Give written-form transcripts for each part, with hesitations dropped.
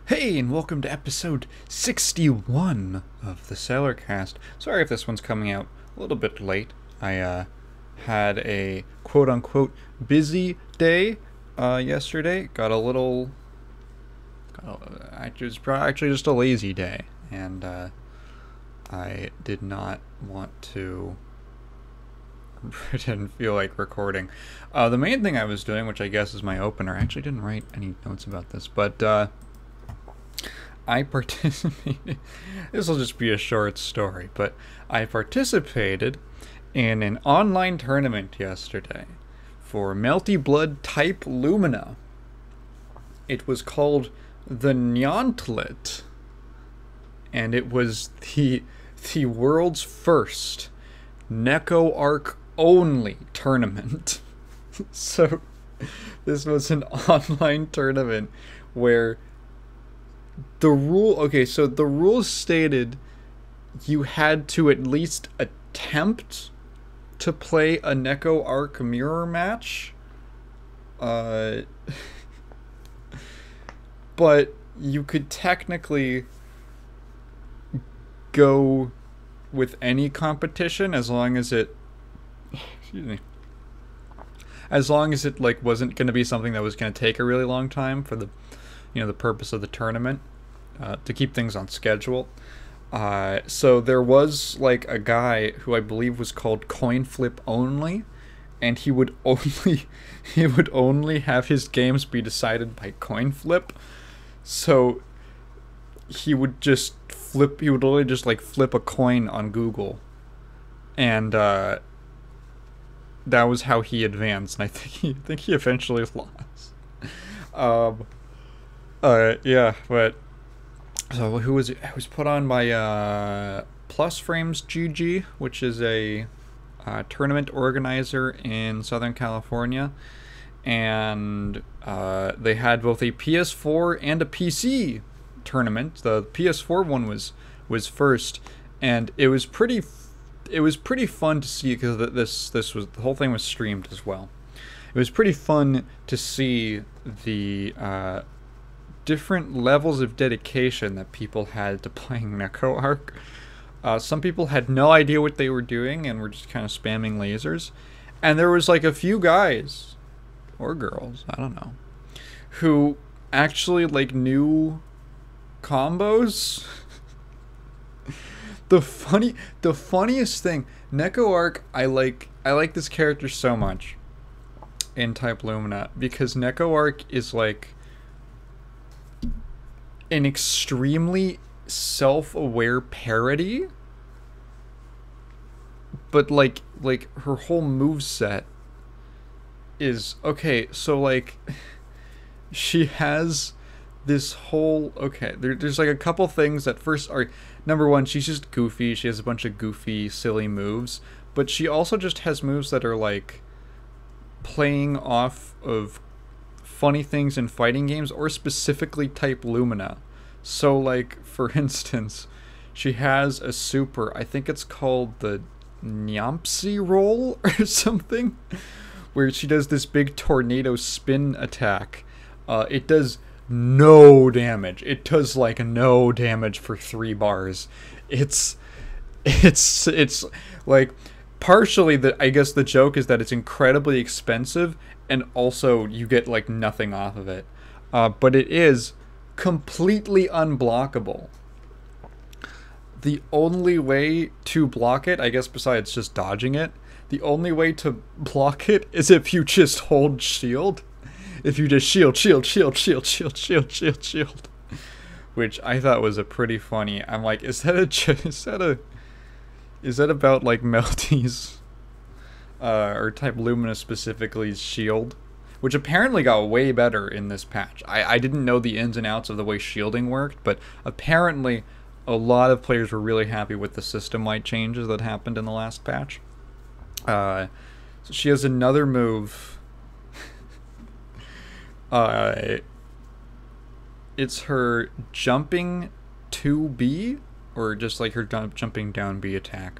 Hey, and welcome to episode 61 of the Cellarcast. Sorry if this one's coming out a little bit late. I had a quote-unquote busy day yesterday. Got a little... Actually, it was actually just a lazy day. And I did not want to... I didn't feel like recording. The main thing I was doing, which I guess is my opener, I actually didn't write any notes about this, but I participated, this will just be a short story, but I participated in an online tournament yesterday for Melty Blood Type Lumina. It was called the Nyauntlet, and it was the world's first Neko Arc only tournament. So this was an online tournament where the rules stated you had to at least attempt to play a Neko Arc mirror match. But you could technically go with any competition as long as it like wasn't going to be something that was going to take a really long time for the the purpose of the tournament, to keep things on schedule. So there was like a guy who I believe was called Coin Flip Only, and he would only have his games be decided by coin flip. So he would literally just like flip a coin on Google, and that was how he advanced, and I think he eventually lost. Yeah, but so who was it? It was put on by Plus Frames GG, which is a tournament organizer in Southern California, and they had both a PS4 and a PC tournament. The PS4 one was first, and it was pretty fun to see because this was, the whole thing was streamed as well. It was pretty fun to see the different levels of dedication that people had to playing Neko Arc. Some people had no idea what they were doing and were just kind of spamming lasers, and there was like a few guys or girls, I don't know, who actually like knew combos. The funniest thing, Neko Arc, I like this character so much in Type Lumina because Neko Arc is like an extremely self-aware parody, but like her whole moveset is okay. So like she has this whole there's like a couple things that first are, number one, she's just goofy. She has a bunch of goofy, silly moves, but she also just has moves that are like playing off of funny things in fighting games, or specifically Type Lumina. So like, for instance, she has a super, I think it's called the Nyauntlet roll or something, where she does this big tornado spin attack. It does no damage. It does like no damage for 3 bars. It's like, partially I guess the joke is that it's incredibly expensive, and also you get like nothing off of it. But it is completely unblockable. The only way to block it, I guess besides just dodging it, the only way to block it is if you just hold shield. If you just shield, which I thought was a pretty funny. I'm like, is that about like Melty's or Type Lumina specifically shield, which apparently got way better in this patch. I didn't know the ins and outs of the way shielding worked, but apparently a lot of players were really happy with the system-wide changes that happened in the last patch. So she has another move. It's her jumping 2B, or just like her jumping down B attack.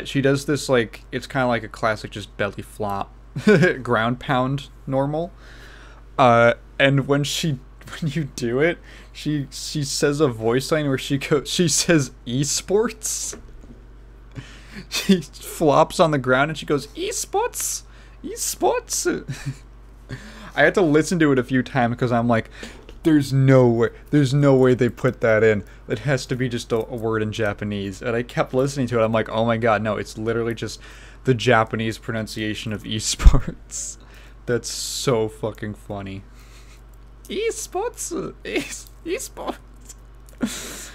She does this like, it's kind of like a classic just belly flop ground pound normal. And when she when you do it, she says a voice line where she says esports. She flops on the ground and she goes esports, esports. I had to listen to it a few times because I'm like, there's no way they put that in. It has to be just a word in Japanese. And I kept listening to it. I'm like, oh my god, no, it's literally just the Japanese pronunciation of esports. That's so fucking funny. Esports, esports.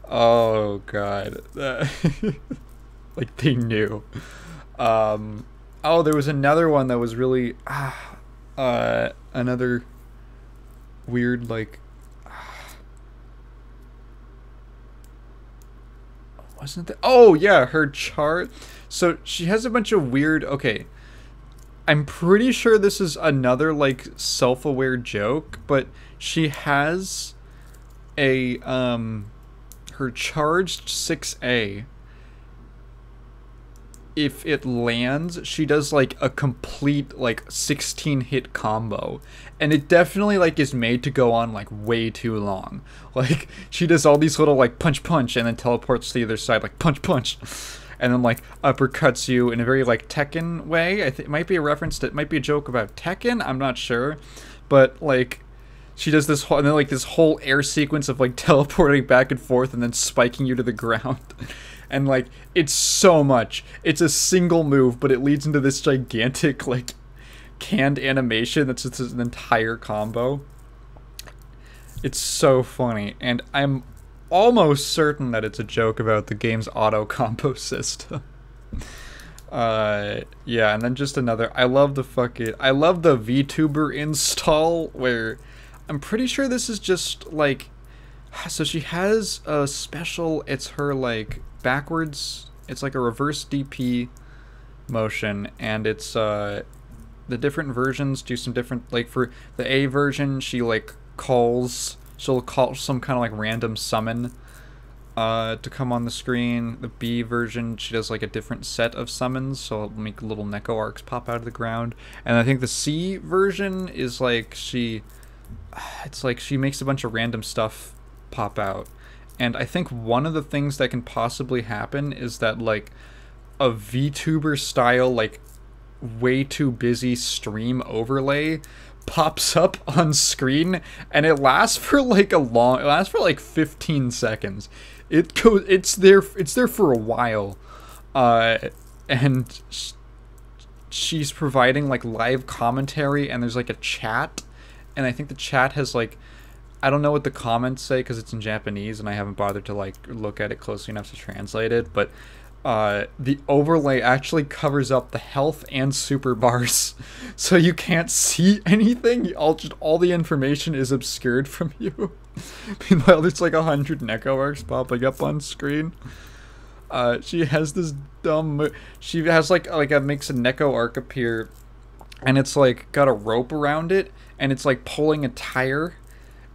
Oh god, like they knew. Oh, there was another one that was really another weird, like, wasn't that? Oh yeah, her chart. So she has a bunch of weird. Okay, I'm pretty sure this is another like self-aware joke, but she has a her charged 6A. If it lands, she does like a complete like 16 hit combo, and it definitely like is made to go on like way too long. Like she does all these little like punch punch and then teleports to the other side like punch punch, and then like uppercuts you in a very like Tekken way. I think it might be a reference to, it might be a joke about Tekken, I'm not sure, but like she does this whole, and then like this whole air sequence of like teleporting back and forth and then spiking you to the ground. And like it's so much, it's a single move, but it leads into this gigantic like canned animation that's just an entire combo. It's so funny, and I'm almost certain that it's a joke about the game's auto combo system. Yeah, and then just another, I love the VTuber install, where I'm pretty sure this is just like, so she has a special, it's her like backwards, it's like a reverse DP motion, and it's the different versions do some different, like for the A version she like she'll call some kind of like random summon to come on the screen. The B version she does like a different set of summons, so it'll make little Neko arcs pop out of the ground. And I think the C version is like it's like she makes a bunch of random stuff pop out. And I think one of the things that can possibly happen is that like a VTuber style like way too busy stream overlay pops up on screen, and it lasts for like it lasts for like 15 seconds. It's there for a while, and she's providing like live commentary, and there's like a chat, and I think the chat has like, I don't know what the comments say because it's in Japanese and I haven't bothered to like look at it closely enough to translate it, but the overlay actually covers up the health and super bars, so you can't see anything. All the information is obscured from you. Meanwhile, there's like 100 Neko arcs popping up on screen. She has this dumb. She has like makes a Neko arc appear, and it's like got a rope around it, and it's like pulling a tire.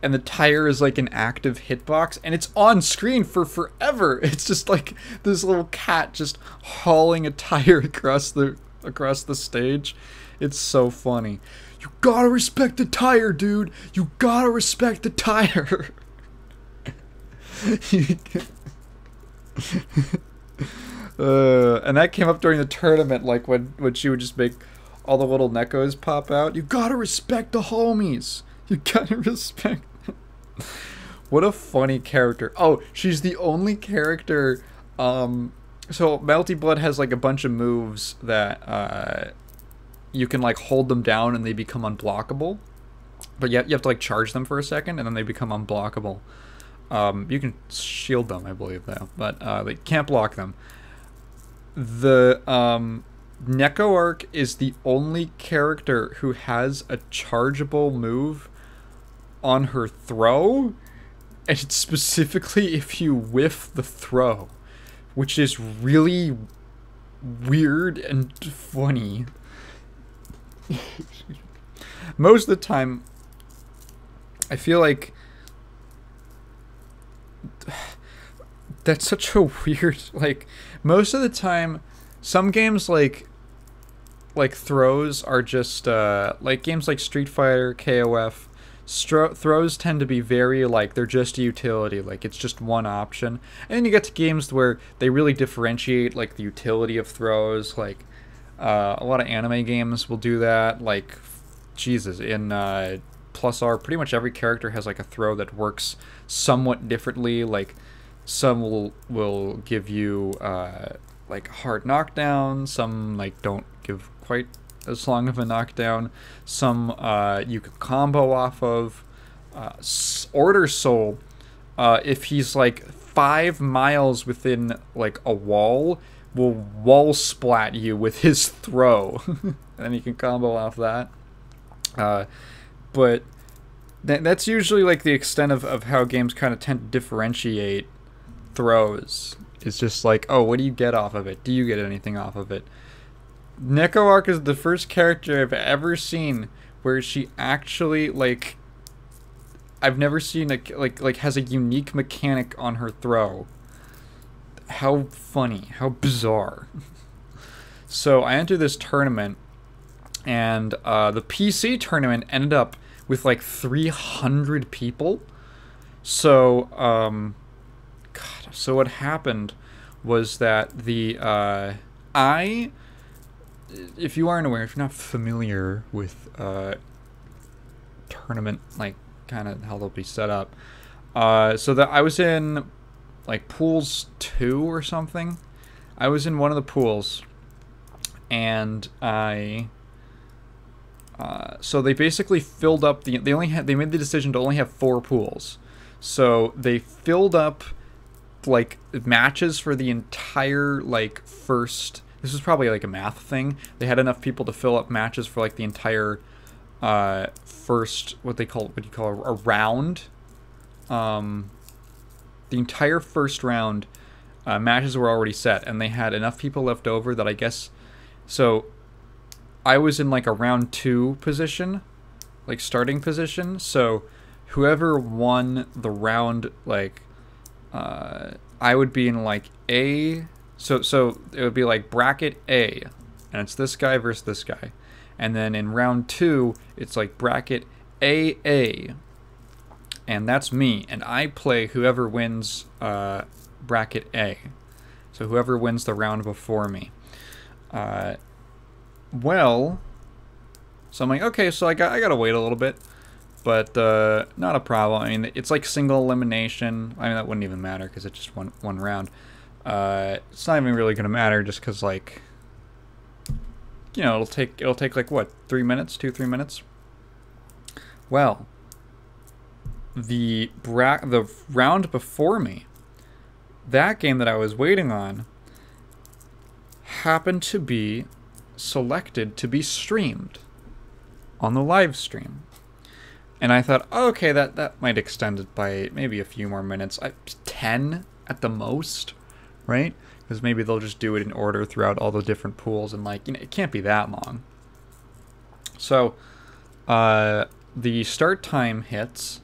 And the tire is like an active hitbox, and it's on screen for forever. It's just like this little cat just hauling a tire across the stage. It's so funny. You gotta respect the tire, dude. You gotta respect the tire. And that came up during the tournament, like when she would just make all the little Nekos pop out. You gotta respect the homies. You gotta respect. What a funny character. Oh, she's the only character. So Melty Blood has like a bunch of moves that you can like hold them down and they become unblockable. But you have to like charge them for a second and then they become unblockable. You can shield them, I believe, though, but they can't block them. The Neko Arc is the only character who has a chargeable move on her throw, and it's specifically if you whiff the throw, which is really weird and funny. Most of the time, I feel like that's such a weird, like, most of the time, some games like throws are just, like games like Street Fighter, KOF, throws tend to be very, like, they're just a utility, like, it's just one option. And then you get to games where they really differentiate, like, the utility of throws, like, a lot of anime games will do that, like, Jesus, in Plus R, pretty much every character has, like, a throw that works somewhat differently, like, some will give you, like, hard knockdown, some, like, don't give quite as long of a knockdown. Some you could combo off of. Order Soul, if he's like 5 miles within like a wall, will wall splat you with his throw. And you can combo off that. But that's usually like the extent of how games kind of tend to differentiate throws. It's just like, oh, what do you get off of it? Do you get anything off of it? Neko Arc is the first character I've ever seen where she actually, like, I've never seen a, like has a unique mechanic on her throw. How funny, how bizarre. So I entered this tournament, and the PC tournament ended up with like 300 people. So, God, so what happened was that if you aren't aware, if you're not familiar with tournament, like, kind of how they'll be set up, so that I was in, like, pools 2 or something. I was in one of the pools, and so they basically filled up they made the decision to only have 4 pools. So they filled up, like, matches for the entire, like, first... This was probably like a math thing. They had enough people to fill up matches for like the entire first, what do you call a round. The entire first round matches were already set, and they had enough people left over that I guess. So I was in like a round 2 position, like starting position. So whoever won the round, like I would be in like A. So it would be like bracket A, and it's this guy versus this guy. And then in round 2, it's like bracket AA, and that's me. And I play whoever wins bracket A. So whoever wins the round before me. Well, so I'm like, okay, so I gotta wait a little bit. But not a problem. I mean, it's like single elimination. I mean, that wouldn't even matter because it's just one round. It's not even really gonna matter just because, like, you know, it'll take like what, 3 minutes, 2-3 minutes. Well, the round before me, that game that I was waiting on happened to be selected to be streamed on the live stream. And I thought, oh, okay, that might extend it by maybe a few more minutes. 10 at the most. Right? Because maybe they'll just do it in order throughout all the different pools, and, like, you know, it can't be that long. So, the start time hits,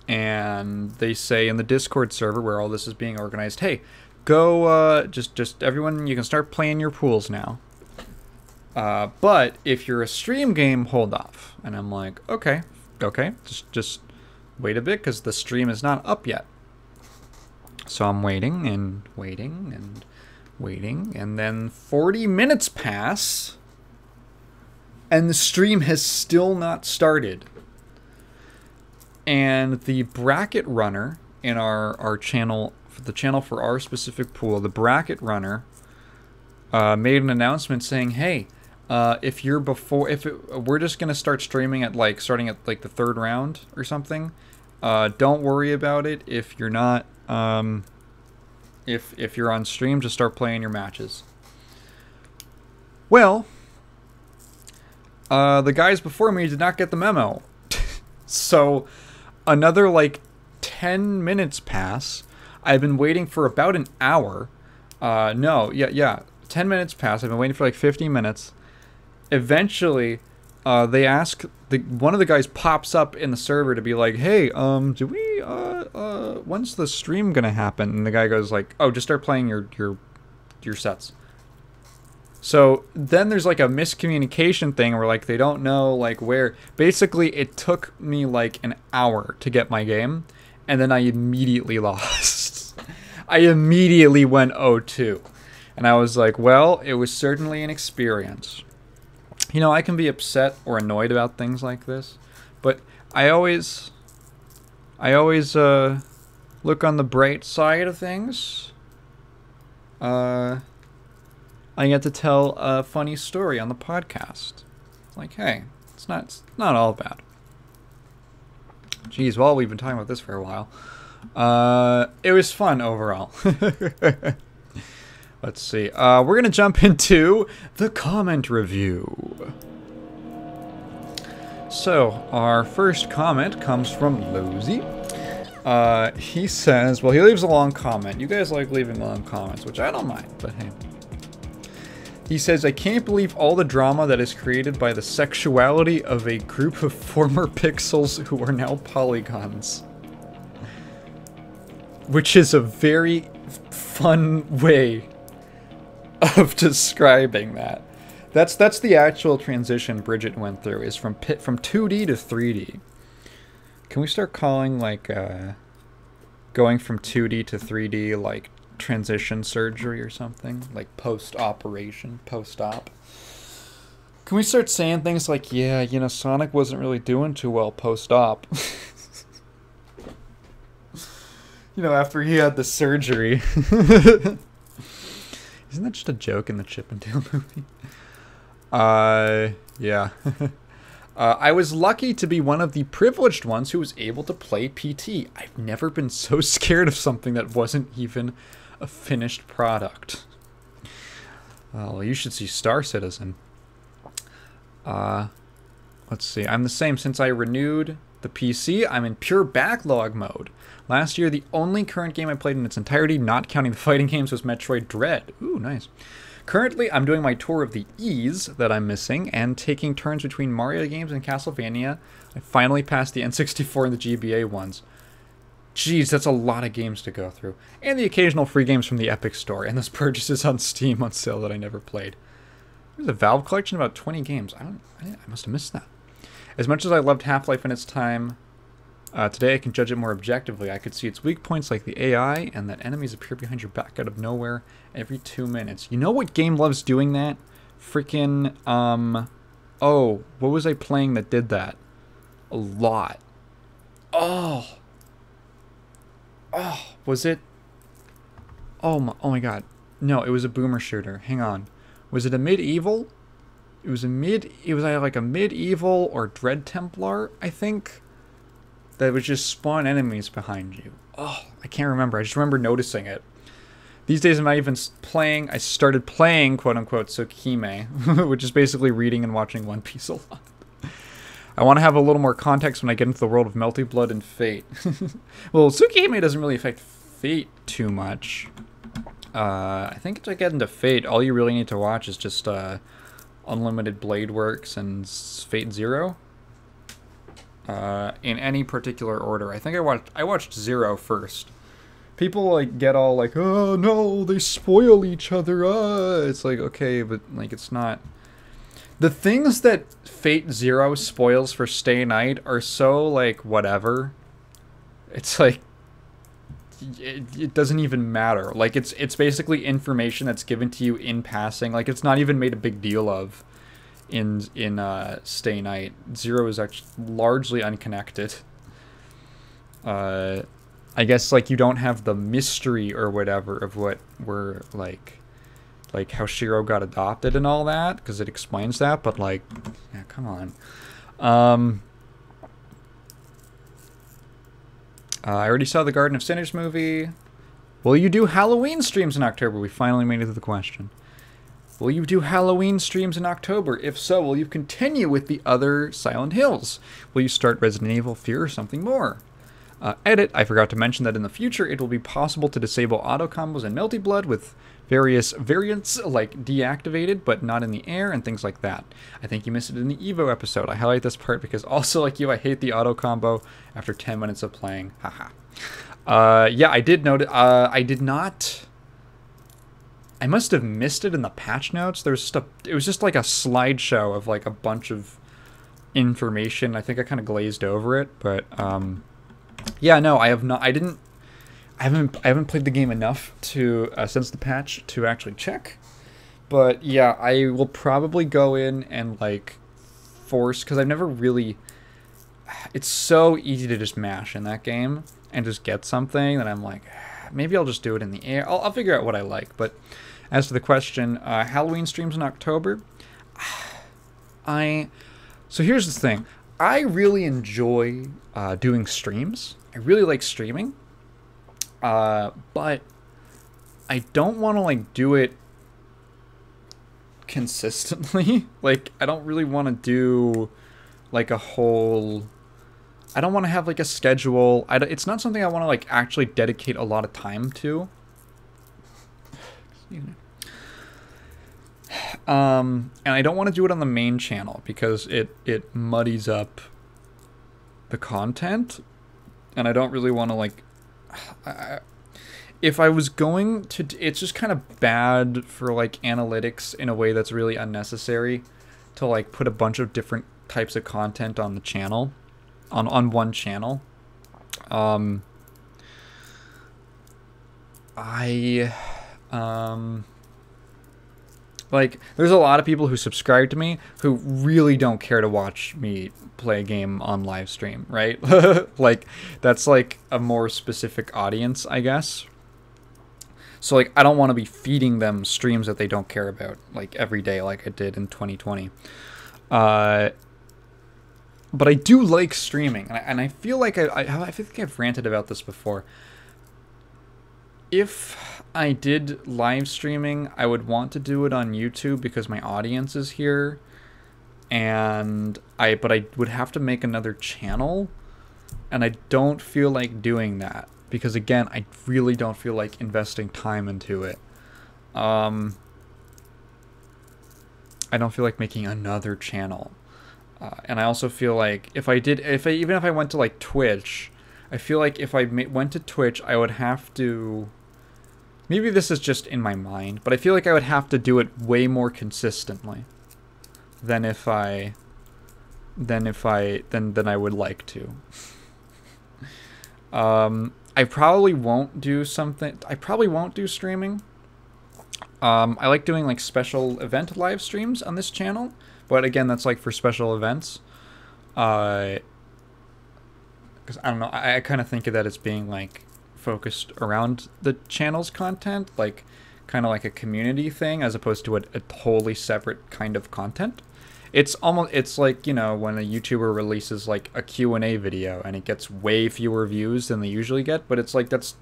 and they say in the Discord server where all this is being organized, hey, go, just everyone, you can start playing your pools now. But if you're a stream game, hold off. And I'm like, okay, just wait a bit, because the stream is not up yet. So I'm waiting, and then 40 minutes pass, and the stream has still not started. And the bracket runner in our channel, the channel for our specific pool, the bracket runner made an announcement saying, hey, we're just gonna start streaming at starting at the 3rd round or something. Don't worry about it if you're not. If you're on stream, just start playing your matches. Well, the guys before me did not get the memo. So another 10 minutes pass. I've been waiting for about an hour. 10 minutes pass. I've been waiting for 15 minutes. Eventually, they ask, one of the guys pops up in the server to be like, hey, do we, when's the stream gonna happen? And the guy goes like, oh, just start playing your sets. So then there's like a miscommunication thing where like they don't know like where. Basically, it took me like an hour to get my game, and then I immediately lost. I immediately went 0-2. And I was like, well, it was certainly an experience. You know, I can be upset or annoyed about things like this, but I always look on the bright side of things. I get to tell a funny story on the podcast. Like, hey, it's not all bad. Jeez, well, we've been talking about this for a while. It was fun overall. Let's see. We're going to jump into the comment review. So, our first comment comes from Lozy. He says, well, he leaves a long comment. You guys like leaving long comments, which I don't mind, but hey. He says, I can't believe all the drama that is created by the sexuality of a group of former pixels who are now polygons. Which is a very fun way of describing that. That's the actual transition Bridget went through, is from 2D to 3D. Can we start calling, like, going from 2D to 3D, like, transition surgery or something? Like, post-operation, post-op? Can we start saying things like, yeah, you know, Sonic wasn't really doing too well post-op? You know, after he had the surgery. Isn't that just a joke in the Chip and Dale movie? Yeah. I was lucky to be one of the privileged ones who was able to play PT. I've never been so scared of something that wasn't even a finished product. Well, you should see Star Citizen. Let's see. I'm the same. Since I renewed the PC, I'm in pure backlog mode. Last year, the only current game I played in its entirety, not counting the fighting games, was Metroid Dread. Ooh, nice. Currently, I'm doing my tour of the E's that I'm missing, and taking turns between Mario games and Castlevania. I finally passed the N64 and the GBA ones. Jeez, that's a lot of games to go through. And the occasional free games from the Epic Store, and those purchases on Steam on sale that I never played. There's a Valve collection of about 20 games. I must have missed that. As much as I loved Half-Life in its time, today I can judge it more objectively. I could see its weak points like the AI and that enemies appear behind your back out of nowhere every 2 minutes. You know what game loves doing that? Freaking, oh, what was I playing that did that? A lot. Oh, was it? Oh my god. No, it was a boomer shooter. Hang on. Was it a medieval? It was either like a medieval or Dread Templar, I think. That would just spawn enemies behind you. Oh, I can't remember. I just remember noticing it. These days I'm not even playing. I started playing, quote-unquote, Tsukime, which is basically reading and watching One Piece a lot. I want to have a little more context when I get into the world of Melty Blood and Fate. Well, Tsukime doesn't really affect Fate too much. I think to get into Fate, all you really need to watch is just Unlimited Blade Works and Fate Zero. In any particular order. I think I watched Zero first. People like get all like, oh no, they spoil each other. It's like, okay, but like it's not. The things that Fate Zero spoils for Stay Night are so like whatever. It's like it doesn't even matter. Like it's basically information that's given to you in passing. Like it's not even made a big deal of. In Stay Night. Zero is actually largely unconnected. I guess like you don't have the mystery or whatever of what we're like how Shiro got adopted and all that, because it explains that, but like, yeah, come on. I already saw the Garden of Sinners movie. Will you do Halloween streams in October? We finally made it to the question. Will you do Halloween streams in October? If so, will you continue with the other Silent Hills? Will you start Resident Evil, Fear, or something more? Edit, I forgot to mention that in the future it will be possible to disable auto combos in Melty Blood with various variants like deactivated but not in the air and things like that. I think you missed it in the Evo episode. I highlight this part because also like you, I hate the auto combo after 10 minutes of playing. Haha. Yeah, I did note. I did not I must have missed it in the patch notes. There was just it was just like a slideshow of like a bunch of information. I think I kind of glazed over it, but yeah, no, I have not. I haven't played the game enough to since the patch to actually check. But yeah, I will probably go in and like force, because I've never really. It's so easy to just mash in that game and just get something that I'm like, maybe I'll just do it in the air. I'll figure out what I like. But as to the question, Halloween streams in October. So here's the thing. I really enjoy doing streams. I really like streaming. But I don't want to like do it consistently. Like, I don't really want to do like a whole. I don't want to have like a schedule. It's not something I want to like actually dedicate a lot of time to. Excuse me. And I don't want to do it on the main channel because it muddies up the content, and I don't really want to like. If I was going to, it's just kind of bad for like analytics in a way that's really unnecessary to like put a bunch of different types of content on the channel, on one channel. Like, there's a lot of people who subscribe to me who really don't care to watch me play a game on live stream, right? Like, that's like a more specific audience, I guess. So like, I don't want to be feeding them streams that they don't care about like every day, like I did in 2020. But I do like streaming, and I feel like I think I've ranted about this before. If I did live streaming, I would want to do it on YouTube because my audience is here, but I would have to make another channel, and I don't feel like doing that because, again, I really don't feel like investing time into it. I don't feel like making another channel. And I also feel like even if I went to like Twitch, I feel like if I went to Twitch, I would have to. Maybe this is just in my mind, but I feel like I would have to do it way more consistently than I would like to. I probably won't do something. I probably won't do streaming. I like doing like special event live streams on this channel. But again, that's like for special events. Because I don't know, I kind of think of that as being like focused around the channel's content, like kind of like a community thing as opposed to a totally separate kind of content. It's like, you know, when a YouTuber releases like a Q&A video and it gets way fewer views than they usually get, but it's like that's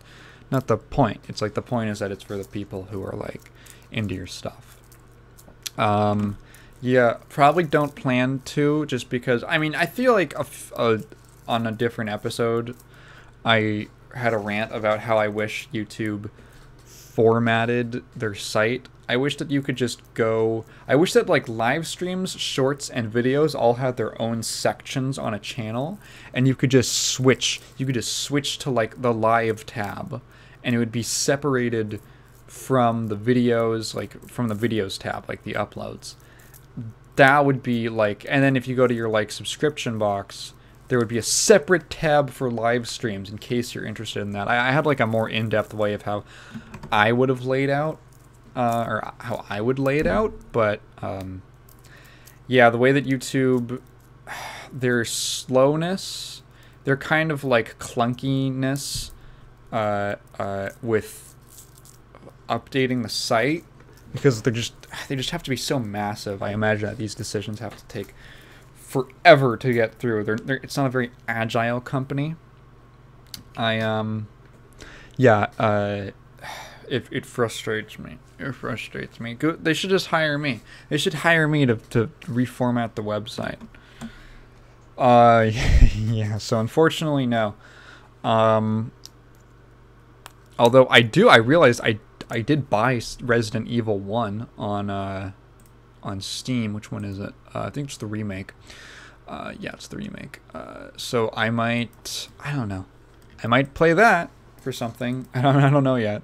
not the point. It's like the point is that it's for the people who are like into your stuff. Yeah, probably don't plan to, just because, I mean, I feel like on a different episode, I had a rant about how I wish YouTube formatted their site. I wish that you could just I wish that like live streams, shorts, and videos all had their own sections on a channel, and you could just switch to like the live tab, and it would be separated from the videos, like from the videos tab, like the uploads. That would be like, and then if you go to your like subscription box, there would be a separate tab for live streams in case you're interested in that. I had like a more in-depth way of how I would have laid out, or how I would lay it out, but yeah, the way that YouTube, their slowness, their kind of like clunkiness with updating the site, because they just have to be so massive. I imagine that these decisions have to take forever to get through. It's not a very agile company. It frustrates me. It frustrates me. They should just hire me. They should hire me to reformat the website. Yeah. So unfortunately, no. Although I realized I did buy Resident Evil 1 on Steam. Which one is it? I think it's the remake. Yeah, it's the remake. So I don't know. I might play that for something. I don't know yet.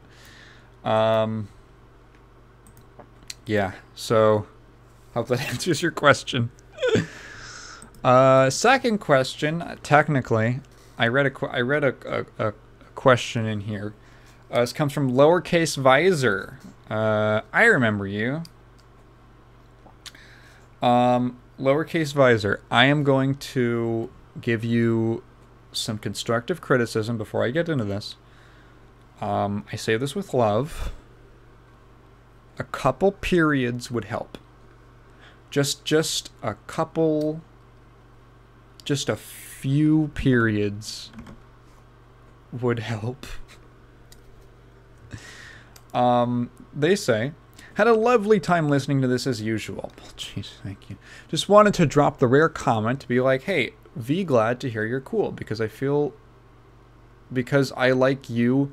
Yeah, so hope that answers your question. Second question, technically, I read a question in here. This comes from Lowercase Visor. I remember you. Lowercase Visor, I am going to give you some constructive criticism before I get into this. I say this with love. A couple periods would help. Just a couple, just a few periods would help. They say, had a lovely time listening to this as usual. Oh, jeez, thank you. Just wanted to drop the rare comment to be like, hey, V, glad to hear you're cool, because I like you,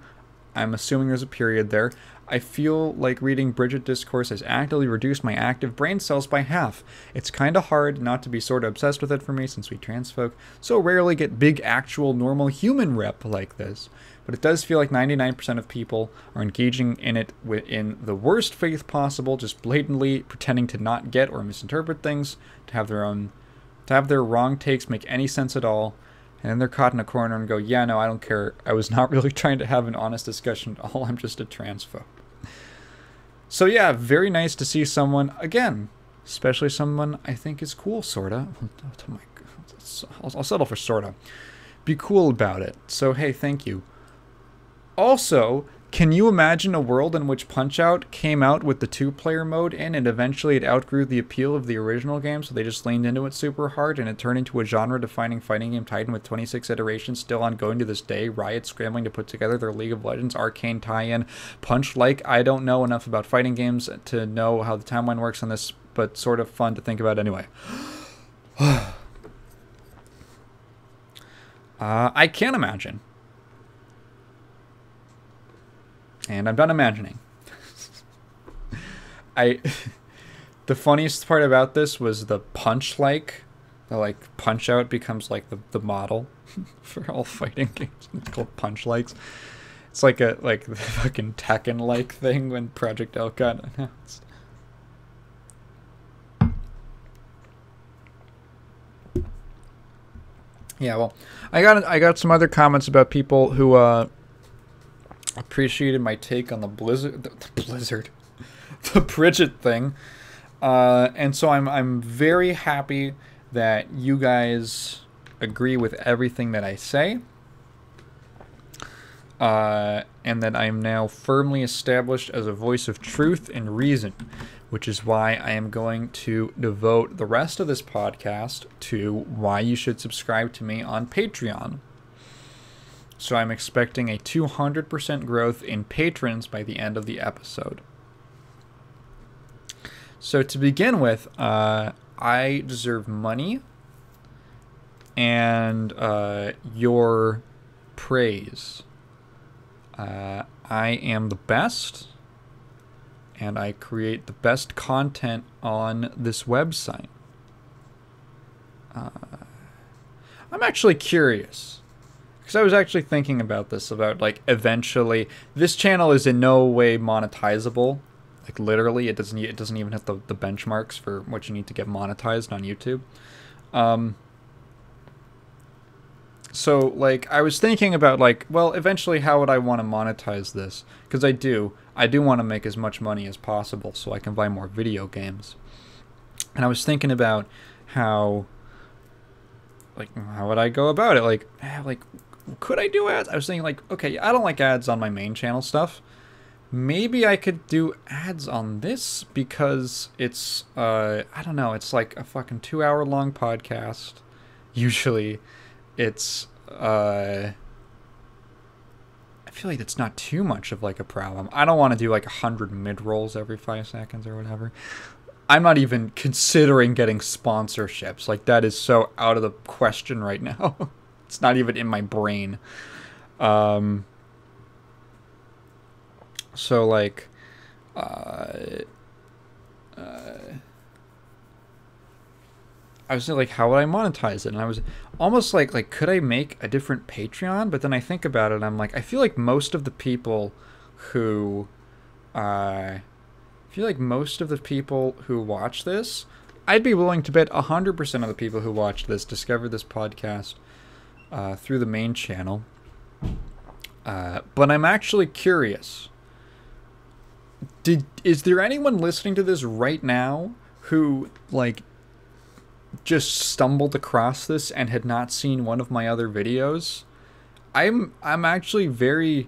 I'm assuming there's a period there, I feel like reading Bridget Discourse has actively reduced my active brain cells by half. It's kinda hard not to be sorta obsessed with it for me, since we trans folk so rarely get big actual normal human rep like this. But it does feel like 99% of people are engaging in it in the worst faith possible, just blatantly pretending to not get or misinterpret things, to have their wrong takes make any sense at all, and then they're caught in a corner and go, yeah, no, I don't care. I was not really trying to have an honest discussion at all. I'm just a transphobe. So yeah, very nice to see someone, again, especially someone I think is cool, sorta. Oh my God. I'll settle for sorta. Be cool about it. So hey, thank you. Also, can you imagine a world in which Punch-Out came out with the 2-player mode in, and eventually it outgrew the appeal of the original game, so they just leaned into it super hard, and it turned into a genre-defining fighting game titan with 26 iterations still ongoing to this day, Riot scrambling to put together their League of Legends arcane tie-in. Punch-like, I don't know enough about fighting games to know how the timeline works on this, but sort of fun to think about anyway. I can't imagine. And I'm done imagining. The funniest part about this was the punch-like. The, like, Punch-Out becomes, like, the model for all fighting games. It's called punch-likes. It's like the fucking Tekken-like thing when Project L got announced. Yeah, well, I got some other comments about people who, appreciated my take on the the Bridget thing, and so I'm very happy that you guys agree with everything that I say, and that I am now firmly established as a voice of truth and reason, which is why I am going to devote the rest of this podcast to why you should subscribe to me on Patreon. So I'm expecting a 200% growth in patrons by the end of the episode. So to begin with, I deserve money and your praise. I am the best, and I create the best content on this website. I'm actually curious. Because I was actually thinking about this, about, like, eventually, this channel is in no way monetizable. Like, literally, it doesn't even hit the benchmarks for what you need to get monetized on YouTube. So, like, I was thinking about, like, well, eventually, how would I want to monetize this? Because I do want to make as much money as possible so I can buy more video games. And I was thinking about how, like, how would I go about it? Like, could I do ads? I was thinking, like, okay, I don't like ads on my main channel stuff. Maybe I could do ads on this because it's, I don't know, it's like a fucking 2-hour-long podcast. Usually, it's, I feel like it's not too much of, like, a problem. I don't want to do, like, 100 mid-rolls every 5 seconds or whatever. I'm not even considering getting sponsorships. Like, that is so out of the question right now. It's not even in my brain. So, like, I was thinking, like, how would I monetize it? And I was almost like, could I make a different Patreon? But then I think about it, and I'm like, I feel like most of the people who I feel like most of the people who watch this, I'd be willing to bet 100% of the people who watch this discovered this podcast through the main channel. But I'm actually curious. Is there anyone listening to this right now who, like, just stumbled across this and had not seen one of my other videos? I'm actually very...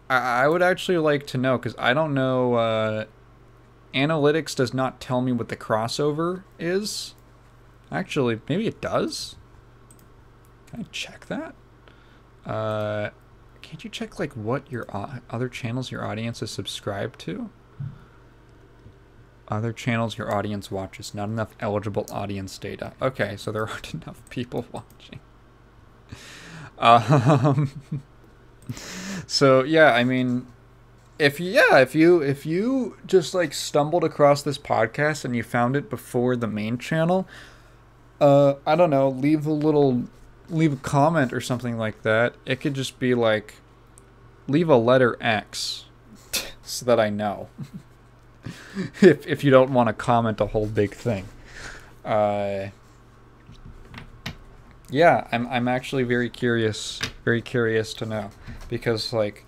I would actually like to know, because I don't know... Analytics does not tell me what the crossover is. Actually, maybe it does? Can I check that? Can't you check, like, what your other channels your audience is subscribed to? Other channels your audience watches. Not enough eligible audience data. Okay, so there aren't enough people watching. So, yeah, I mean... If you just, like, stumbled across this podcast and you found it before the main channel, I don't know, leave a comment or something like that. It could just be like, leave a letter X so that I know. if you don't want to comment a whole big thing. Yeah, I'm actually very curious to know, because, like,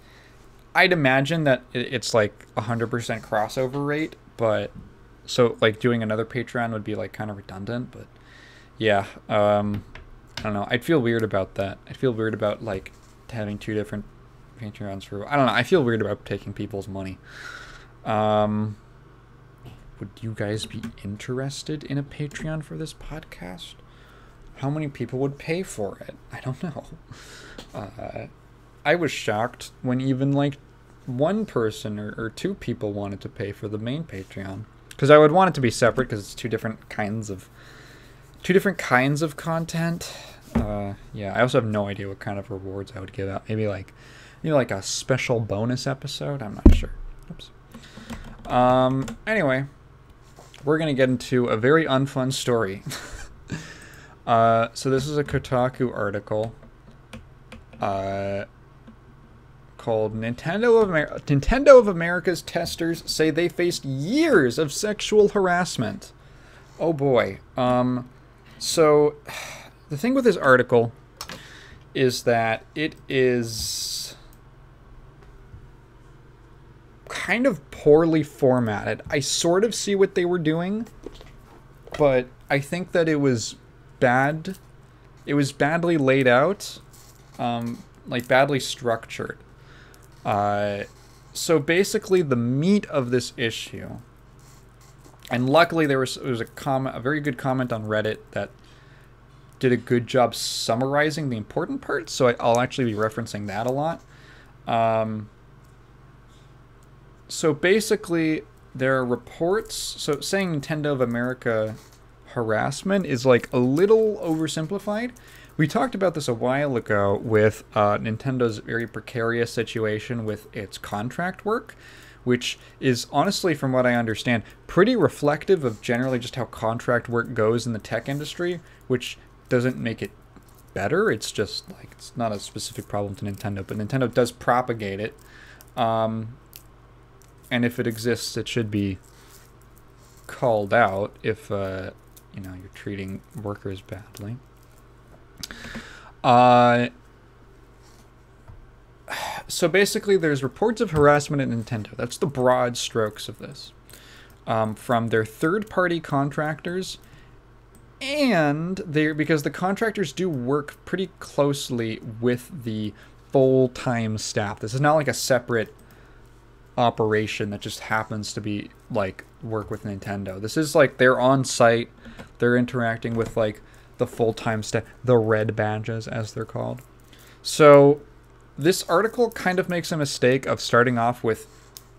I'd imagine that it's like 100% crossover rate, but so, like, doing another Patreon would be, like, kind of redundant, but yeah, I don't know. I'd feel weird about that. I'd feel weird about, like, having two different Patreons for, I don't know. I feel weird about taking people's money. Would you guys be interested in a Patreon for this podcast? How many people would pay for it? I don't know. I was shocked when even, like, one person or two people wanted to pay for the main Patreon, because I would want it to be separate, because it's two different kinds of content. Yeah, I also have no idea what kind of rewards I would give out. Maybe like a special bonus episode. I'm not sure. Oops. Anyway, we're gonna get into a very unfun story. So this is a Kotaku article. Called Nintendo of America's testers say they faced years of sexual harassment. Oh boy. So the thing with this article is that it is kind of poorly formatted. I sort of see what they were doing, but I think that it was bad. It was badly laid out, like badly structured. So basically the meat of this issue, and luckily there was a very good comment on Reddit that did a good job summarizing the important parts, so I'll actually be referencing that a lot. So basically there are reports, so saying Nintendo of America harassment is, like, a little oversimplified. We talked about this a while ago with Nintendo's very precarious situation with its contract work, which is honestly, from what I understand, pretty reflective of generally just how contract work goes in the tech industry, which doesn't make it better. It's just, like, it's not a specific problem to Nintendo, but Nintendo does propagate it. And if it exists, it should be called out if, you're treating workers badly. So basically there's reports of harassment at Nintendo. That's the broad strokes of this. From their third-party contractors, and because the contractors do work pretty closely with the full-time staff. This is not like a separate operation that just happens to be, like, work with Nintendo. This is, like, they're on site, they're interacting with, like, the full-time staff, the red badges, as they're called. So this article kind of makes a mistake of starting off with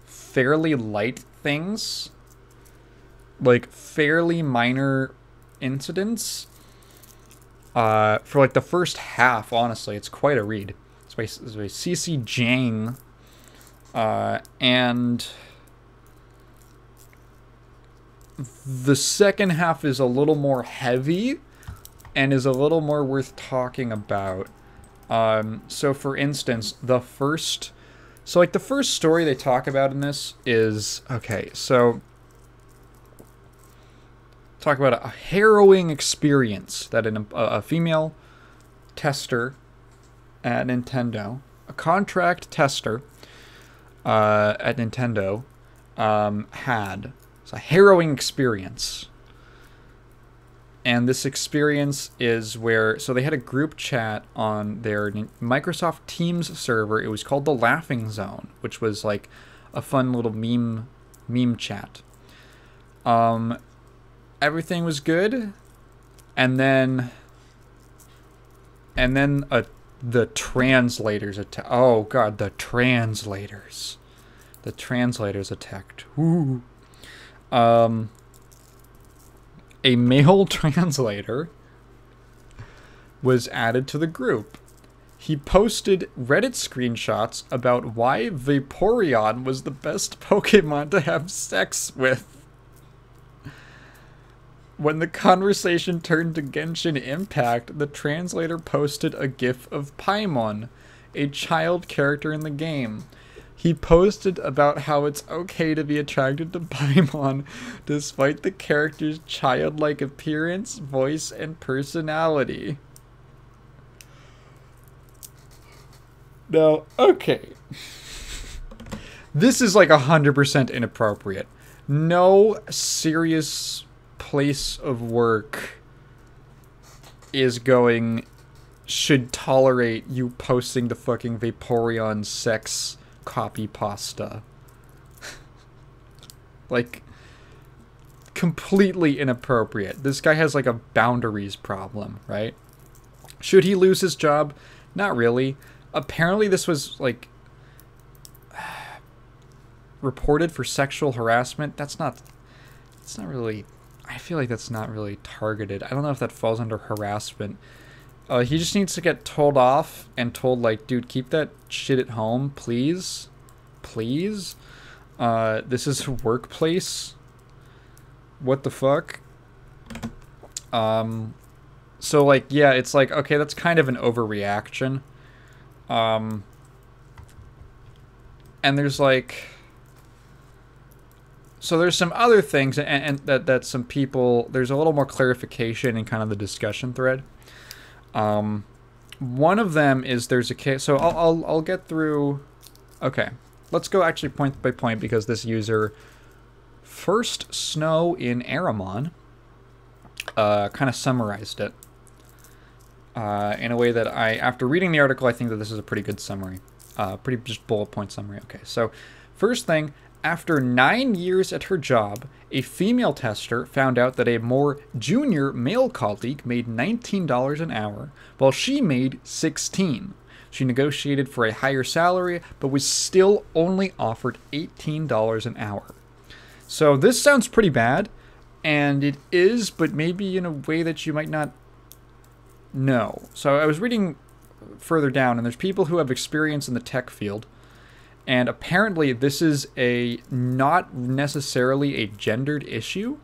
fairly light things, like fairly minor incidents. For, like, the first half, honestly, it's quite a read. It's by CC Jang, and the second half is a little more heavy and is a little more worth talking about. So for instance, the first So, like, the first story they talk about in this is, okay, so talk about a harrowing experience that a female tester at Nintendo, a contract tester at Nintendo, had. It's a harrowing experience. And this experience is where, so they had a group chat on their Microsoft Teams server. It was called the Laughing Zone, which was like a fun little meme chat. Everything was good, and then the translators attacked. Oh god, the translators attacked. Ooh. A male translator was added to the group. He posted Reddit screenshots about why Vaporeon was the best Pokemon to have sex with. When the conversation turned to Genshin Impact, the translator posted a gif of Paimon, a child character in the game. He posted about how it's okay to be attracted to Paimon despite the character's childlike appearance, voice, and personality. Now, okay. This is like 100% inappropriate. No serious place of work should tolerate you posting the fucking Vaporeon sex copy pasta. Like, completely inappropriate. This guy has like a boundaries problem, right? Should he lose his job? Not really. Apparently this was like reported for sexual harassment. It's not really, I feel like that's not really targeted. I don't know if that falls under harassment. He just needs to get told off and told, like, dude, keep that shit at home, please. Please. This is a workplace. What the fuck? So, like, yeah, it's like, okay, that's kind of an overreaction. And there's, like... So there's some other things, and that some people... There's a little more clarification in kind of the discussion thread. One of them is there's a case, so I'll get through. Okay, let's go actually point by point because this user, First Snow in Aramon, kind of summarized it in a way that after reading the article, I think that this is a pretty good summary, pretty just bullet point summary. Okay, so first thing. After 9 years at her job, a female tester found out that a more junior male colleague made $19 an hour, while she made $16. She negotiated for a higher salary, but was still only offered $18 an hour. So this sounds pretty bad, and it is, but maybe in a way that you might not know. So I was reading further down, and there's people who have experience in the tech field. And apparently this is not necessarily a gendered issue.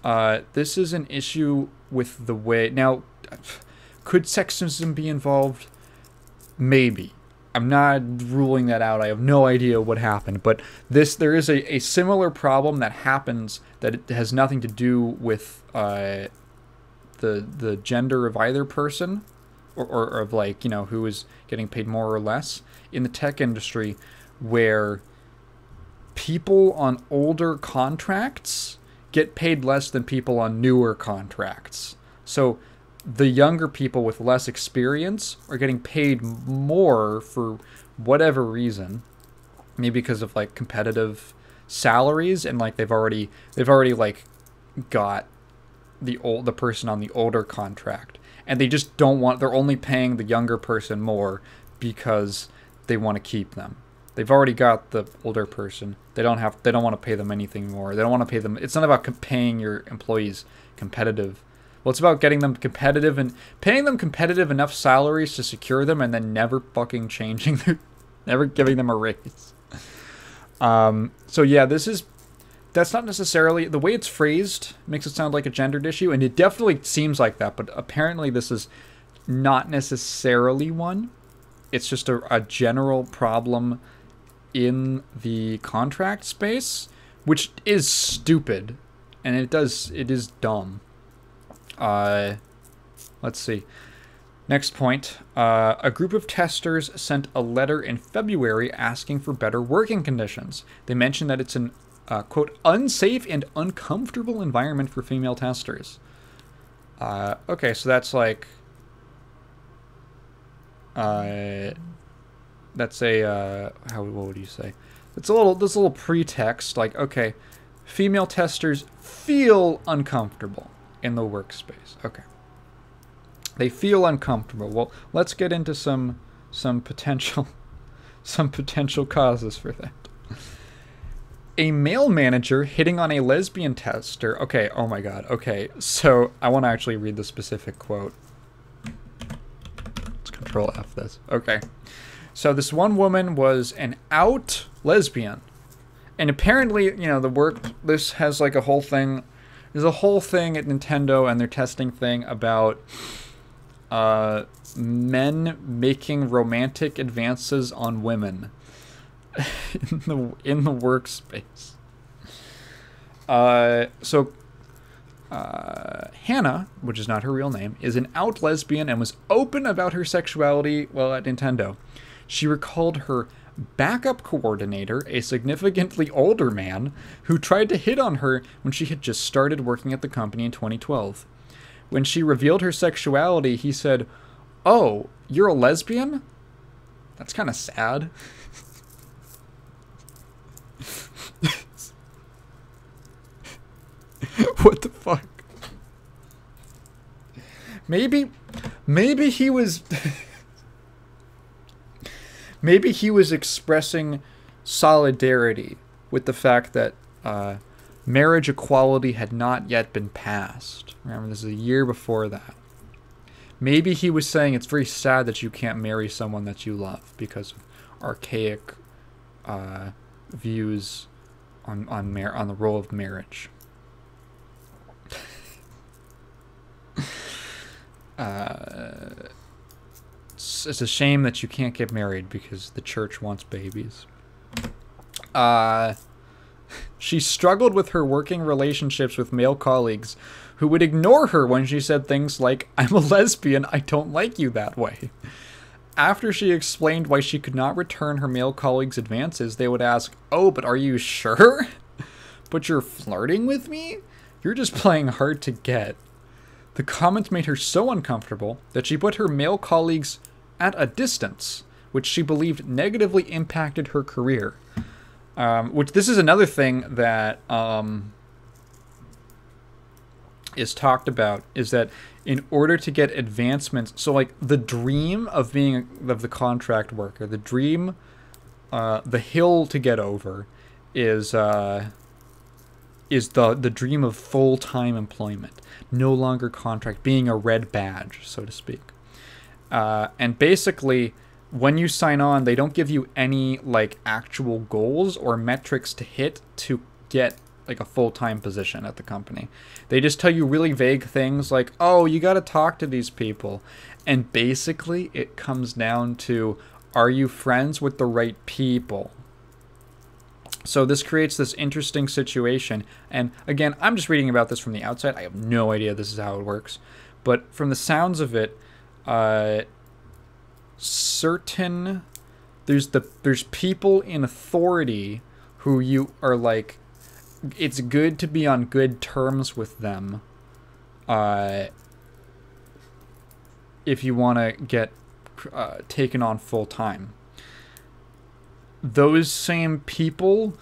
This is an issue with the way... Now, could sexism be involved? Maybe. I'm not ruling that out. I have no idea what happened. But there is a similar problem that happens that it has nothing to do with the gender of either person. Or of, like, you know, who is getting paid more or less in the tech industry, where people on older contracts get paid less than people on newer contracts. So the younger people with less experience are getting paid more for whatever reason. Maybe because of, like, competitive salaries, and, like, they've already like got the person on the older contract, and they just don't want, they're only paying the younger person more because they want to keep them. They've already got the older person. They don't want to pay them anything more. They don't want to pay them. It's not about paying your employees competitive. Well, it's about getting them competitive and paying them competitive enough salaries to secure them, and then never fucking changing their, never giving them a raise. So yeah, that's not necessarily, the way it's phrased makes it sound like a gendered issue, and it definitely seems like that, but apparently this is not necessarily one. It's just a general problem in the contract space, which is stupid, and it is dumb. Let's see. Next point. A group of testers sent a letter in February asking for better working conditions. They mentioned that it's an, quote, unsafe and uncomfortable environment for female testers. Okay, so that's like... that's a, what would you say? It's a little pretext, like, okay, female testers feel uncomfortable in the workspace. Okay. They feel uncomfortable. Well, let's get into some potential causes for that. A male manager hitting on a lesbian tester. Okay, oh my god. Okay, so I want to actually read the specific quote. Let's Control F this. Okay. So this one woman was an out lesbian. And apparently, you know, this has like a whole thing. There's a whole thing at Nintendo and their testing thing about men making romantic advances on women in the workspace. Hannah, which is not her real name, is an out lesbian and was open about her sexuality while at Nintendo. She recalled her backup coordinator, a significantly older man, who tried to hit on her when she had just started working at the company in 2012. When she revealed her sexuality, he said, "Oh, you're a lesbian? That's kind of sad." What the fuck? Maybe he was... Maybe he was expressing solidarity with the fact that marriage equality had not yet been passed. Remember, this is a year before that. Maybe he was saying it's very sad that you can't marry someone that you love because of archaic views on the role of marriage. It's a shame that you can't get married because the church wants babies. She struggled with her working relationships with male colleagues who would ignore her when she said things like, "I'm a lesbian, I don't like you that way." After she explained why she could not return her male colleagues' advances, they would ask, "Oh, but are you sure? But you're flirting with me? You're just playing hard to get." The comments made her so uncomfortable that she put her male colleagues at a distance, which she believed negatively impacted her career. Which this is another thing that is talked about, is that in order to get advancements, so like the dream of being the contract worker, the dream, the hill to get over is the dream of full-time employment. No longer contract, being a red badge, so to speak. And basically, when you sign on, they don't give you any like actual goals or metrics to hit to get like a full-time position at the company. They just tell you really vague things like, "Oh, you got to talk to these people." And basically, it comes down to, are you friends with the right people? So this creates this interesting situation. And again, I'm just reading about this from the outside. I have no idea this is how it works. But from the sounds of it, there's people in authority who you are like, it's good to be on good terms with them if you want to get taken on full time. Those same people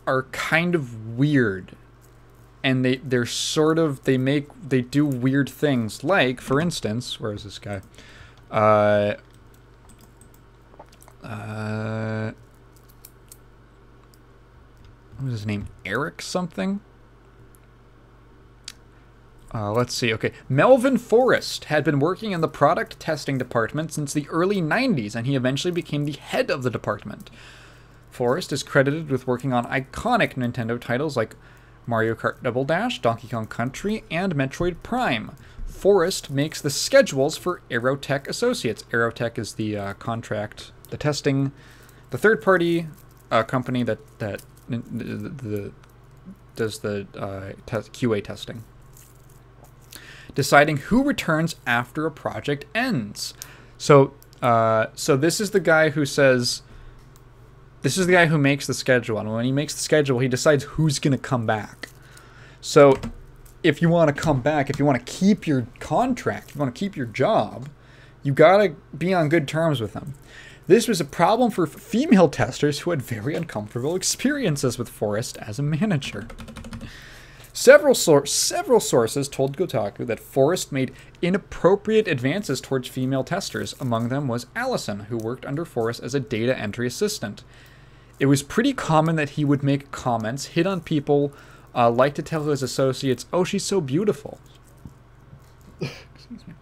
are kind of weird, and they do weird things, like, for instance, where is this guy? What was his name? Eric something? Let's see. Okay. Melvin Forrest had been working in the product testing department since the early 90s, and he eventually became the head of the department. Forrest is credited with working on iconic Nintendo titles like Mario Kart Double Dash, Donkey Kong Country, and Metroid Prime. Forrest makes the schedules for Aerotech Associates. Aerotech is the contract, the testing, the third-party a company that does the QA testing, deciding who returns after a project ends. So this is the guy who says, this is the guy who makes the schedule, and when he makes the schedule, he decides who's going to come back. So if you want to come back, if you want to keep your contract, if you want to keep your job, you got to be on good terms with them. This was a problem for female testers who had very uncomfortable experiences with Forrest as a manager. Several sources told Kotaku that Forrest made inappropriate advances towards female testers. Among them was Allison, who worked under Forrest as a data entry assistant. It was pretty common that he would make comments, hit on people, like to tell his associates, "Oh, she's so beautiful." Excuse me.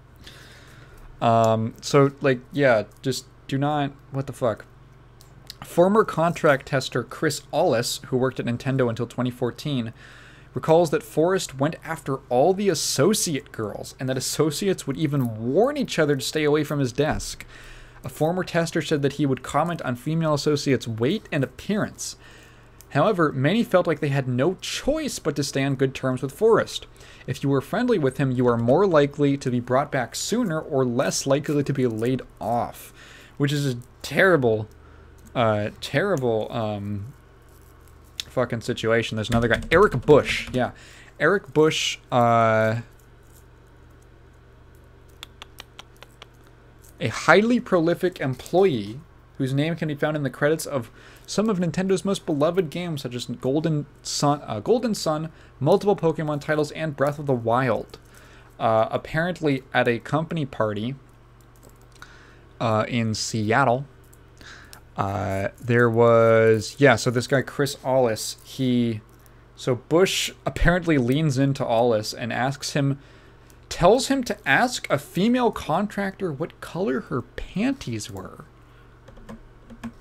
So, like, yeah, just do not... What the fuck? Former contract tester Chris Ollis, who worked at Nintendo until 2014, recalls that Forrest went after all the associate girls, and that associates would even warn each other to stay away from his desk. A former tester said that he would comment on female associates' weight and appearance. However, many felt like they had no choice but to stay on good terms with Forrest. If you were friendly with him, you are more likely to be brought back sooner or less likely to be laid off. Which is a terrible, fucking situation. There's another guy, Eric Bush. Yeah, Eric Bush, a highly prolific employee whose name can be found in the credits of some of Nintendo's most beloved games, such as Golden Sun, multiple Pokemon titles, and Breath of the Wild. Apparently, at a company party in Seattle, there was, so this guy Chris Ollis, so Bush apparently leans into Ollis and tells him to ask a female contractor what color her panties were.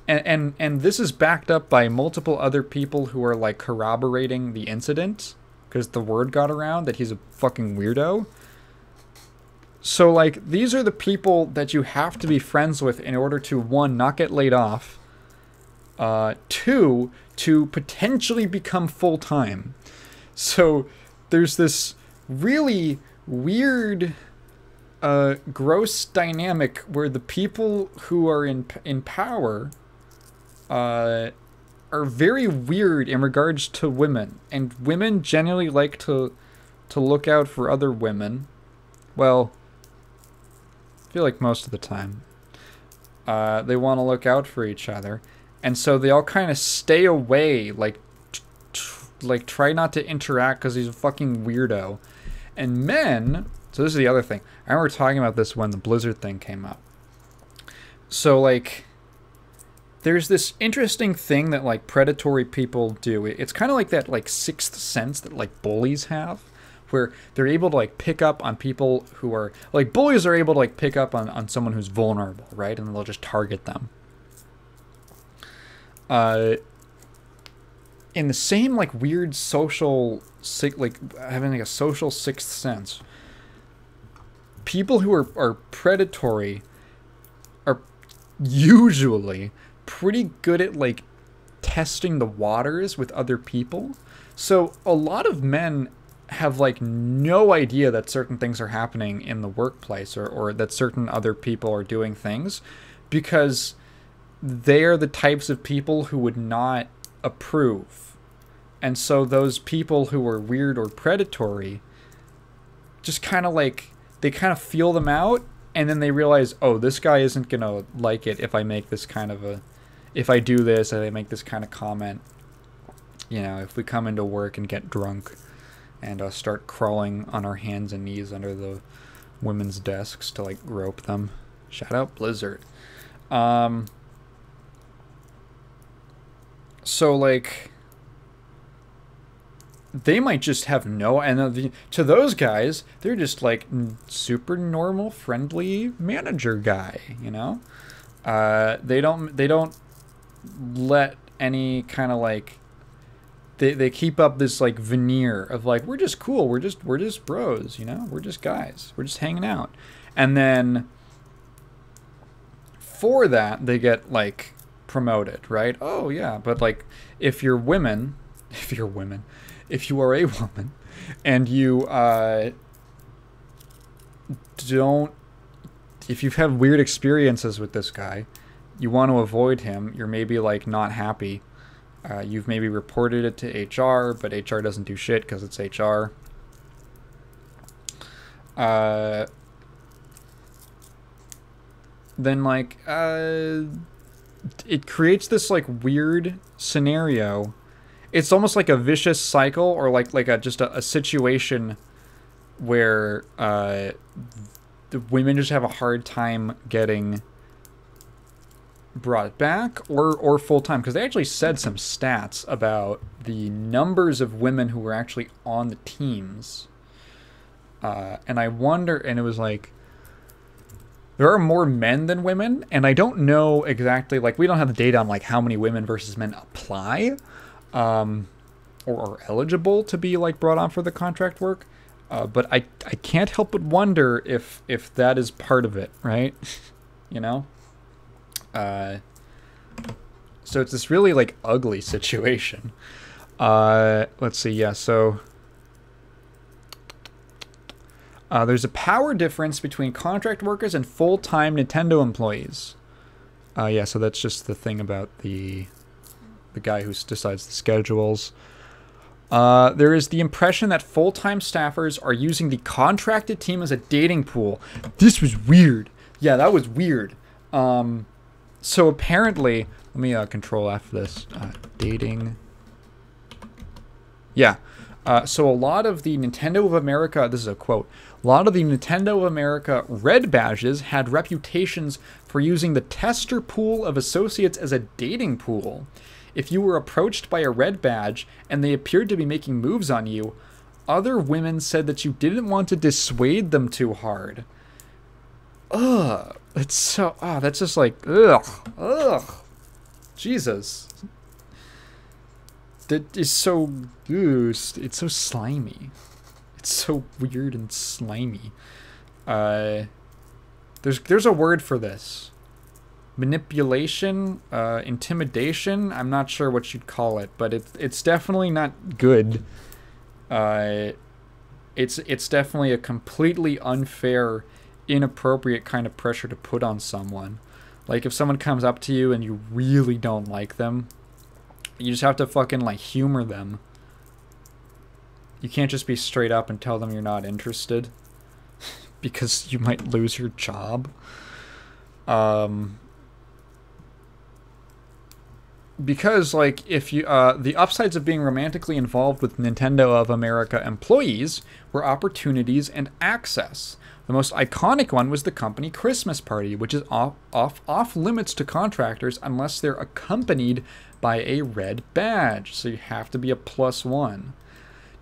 And this is backed up by multiple other people who are like corroborating the incident, because the word got around that he's a fucking weirdo. So, like, these are the people that you have to be friends with in order to, 1, not get laid off, 2, to potentially become full-time. So, there's this really weird, gross dynamic where the people who are in power are very weird in regards to women. And women generally like to look out for other women. Well, I feel like most of the time. They want to look out for each other. And so they all kind of stay away, like try not to interact because he's a fucking weirdo. And men, so this is the other thing. I remember talking about this when the Blizzard thing came up. So, like, there's this interesting thing that, like, predatory people do. It's kind of like that, like, sixth sense that, like, bullies have, where they're able to, like, pick up on people who are, like, bullies are able to, like, pick up on someone who's vulnerable, right? And they'll just target them. In the same, like, weird social, like, having, like, a social sixth sense, people who are predatory are usually pretty good at, like, testing the waters with other people. So a lot of men have, like, no idea that certain things are happening in the workplace, or that certain other people are doing things, because they're the types of people who would not approve. And so those people who are weird or predatory just kind of, like, they kind of feel them out, and then they realize, oh, this guy isn't gonna like it if I make this kind of if I do this, and I make this kind of comment. You know, if we come into work and get drunk and start crawling on our hands and knees under the women's desks to, like, grope them. Shout out Blizzard. So, like, they might just have no, and to those guys, they're just, like, super normal, friendly manager guy, you know? They don't let any kind of, like, they keep up this, like, veneer of, like, we're just cool, we're just bros, you know? We're just guys, we're just hanging out. And then for that, they get, like, promoted, right? Oh yeah, but like if you're women, if you are a woman, and you don't, if you've had weird experiences with this guy, you want to avoid him. You're maybe like not happy. You've maybe reported it to HR, but HR doesn't do shit because it's HR. Then like it creates this like weird scenario. It's almost like a vicious cycle, or like just a situation where the women just have a hard time getting brought back or full time, because they actually said some stats about the numbers of women who were actually on the teams, and I wonder, and it was like there are more men than women, and I don't know exactly, like we don't have the data on like how many women versus men apply or are eligible to be like brought on for the contract work, but I can't help but wonder if that is part of it, right? You know. So it's this really like ugly situation. Let's see. Yeah. So there's a power difference between contract workers and full-time Nintendo employees. Yeah. So that's just the thing about the guy who decides the schedules. There is the impression that full-time staffers are using the contracted team as a dating pool. This was weird. Yeah, that was weird. So apparently, let me control F this. Dating. Yeah. So a lot of the Nintendo of America, this is a quote, a lot of the Nintendo of America red badges had reputations for using the tester pool of associates as a dating pool. If you were approached by a red badge and they appeared to be making moves on you, other women said that you didn't want to dissuade them too hard. Ugh. It's so, that's just like, ugh. Jesus. That is so, it's so slimy. It's so weird and slimy. There's a word for this. Manipulation, intimidation. I'm not sure what you'd call it, but it's definitely not good. It's definitely a completely unfair, inappropriate kind of pressure to put on someone. Like if someone comes up to you and you really don't like them, you just have to fucking like humor them. You can't just be straight up and tell them you're not interested because you might lose your job. Because like if you the upsides of being romantically involved with Nintendo of America employees were opportunities and access. The most iconic one was the company Christmas party, which is off limits to contractors unless they're accompanied by a red badge. So you have to be a +1.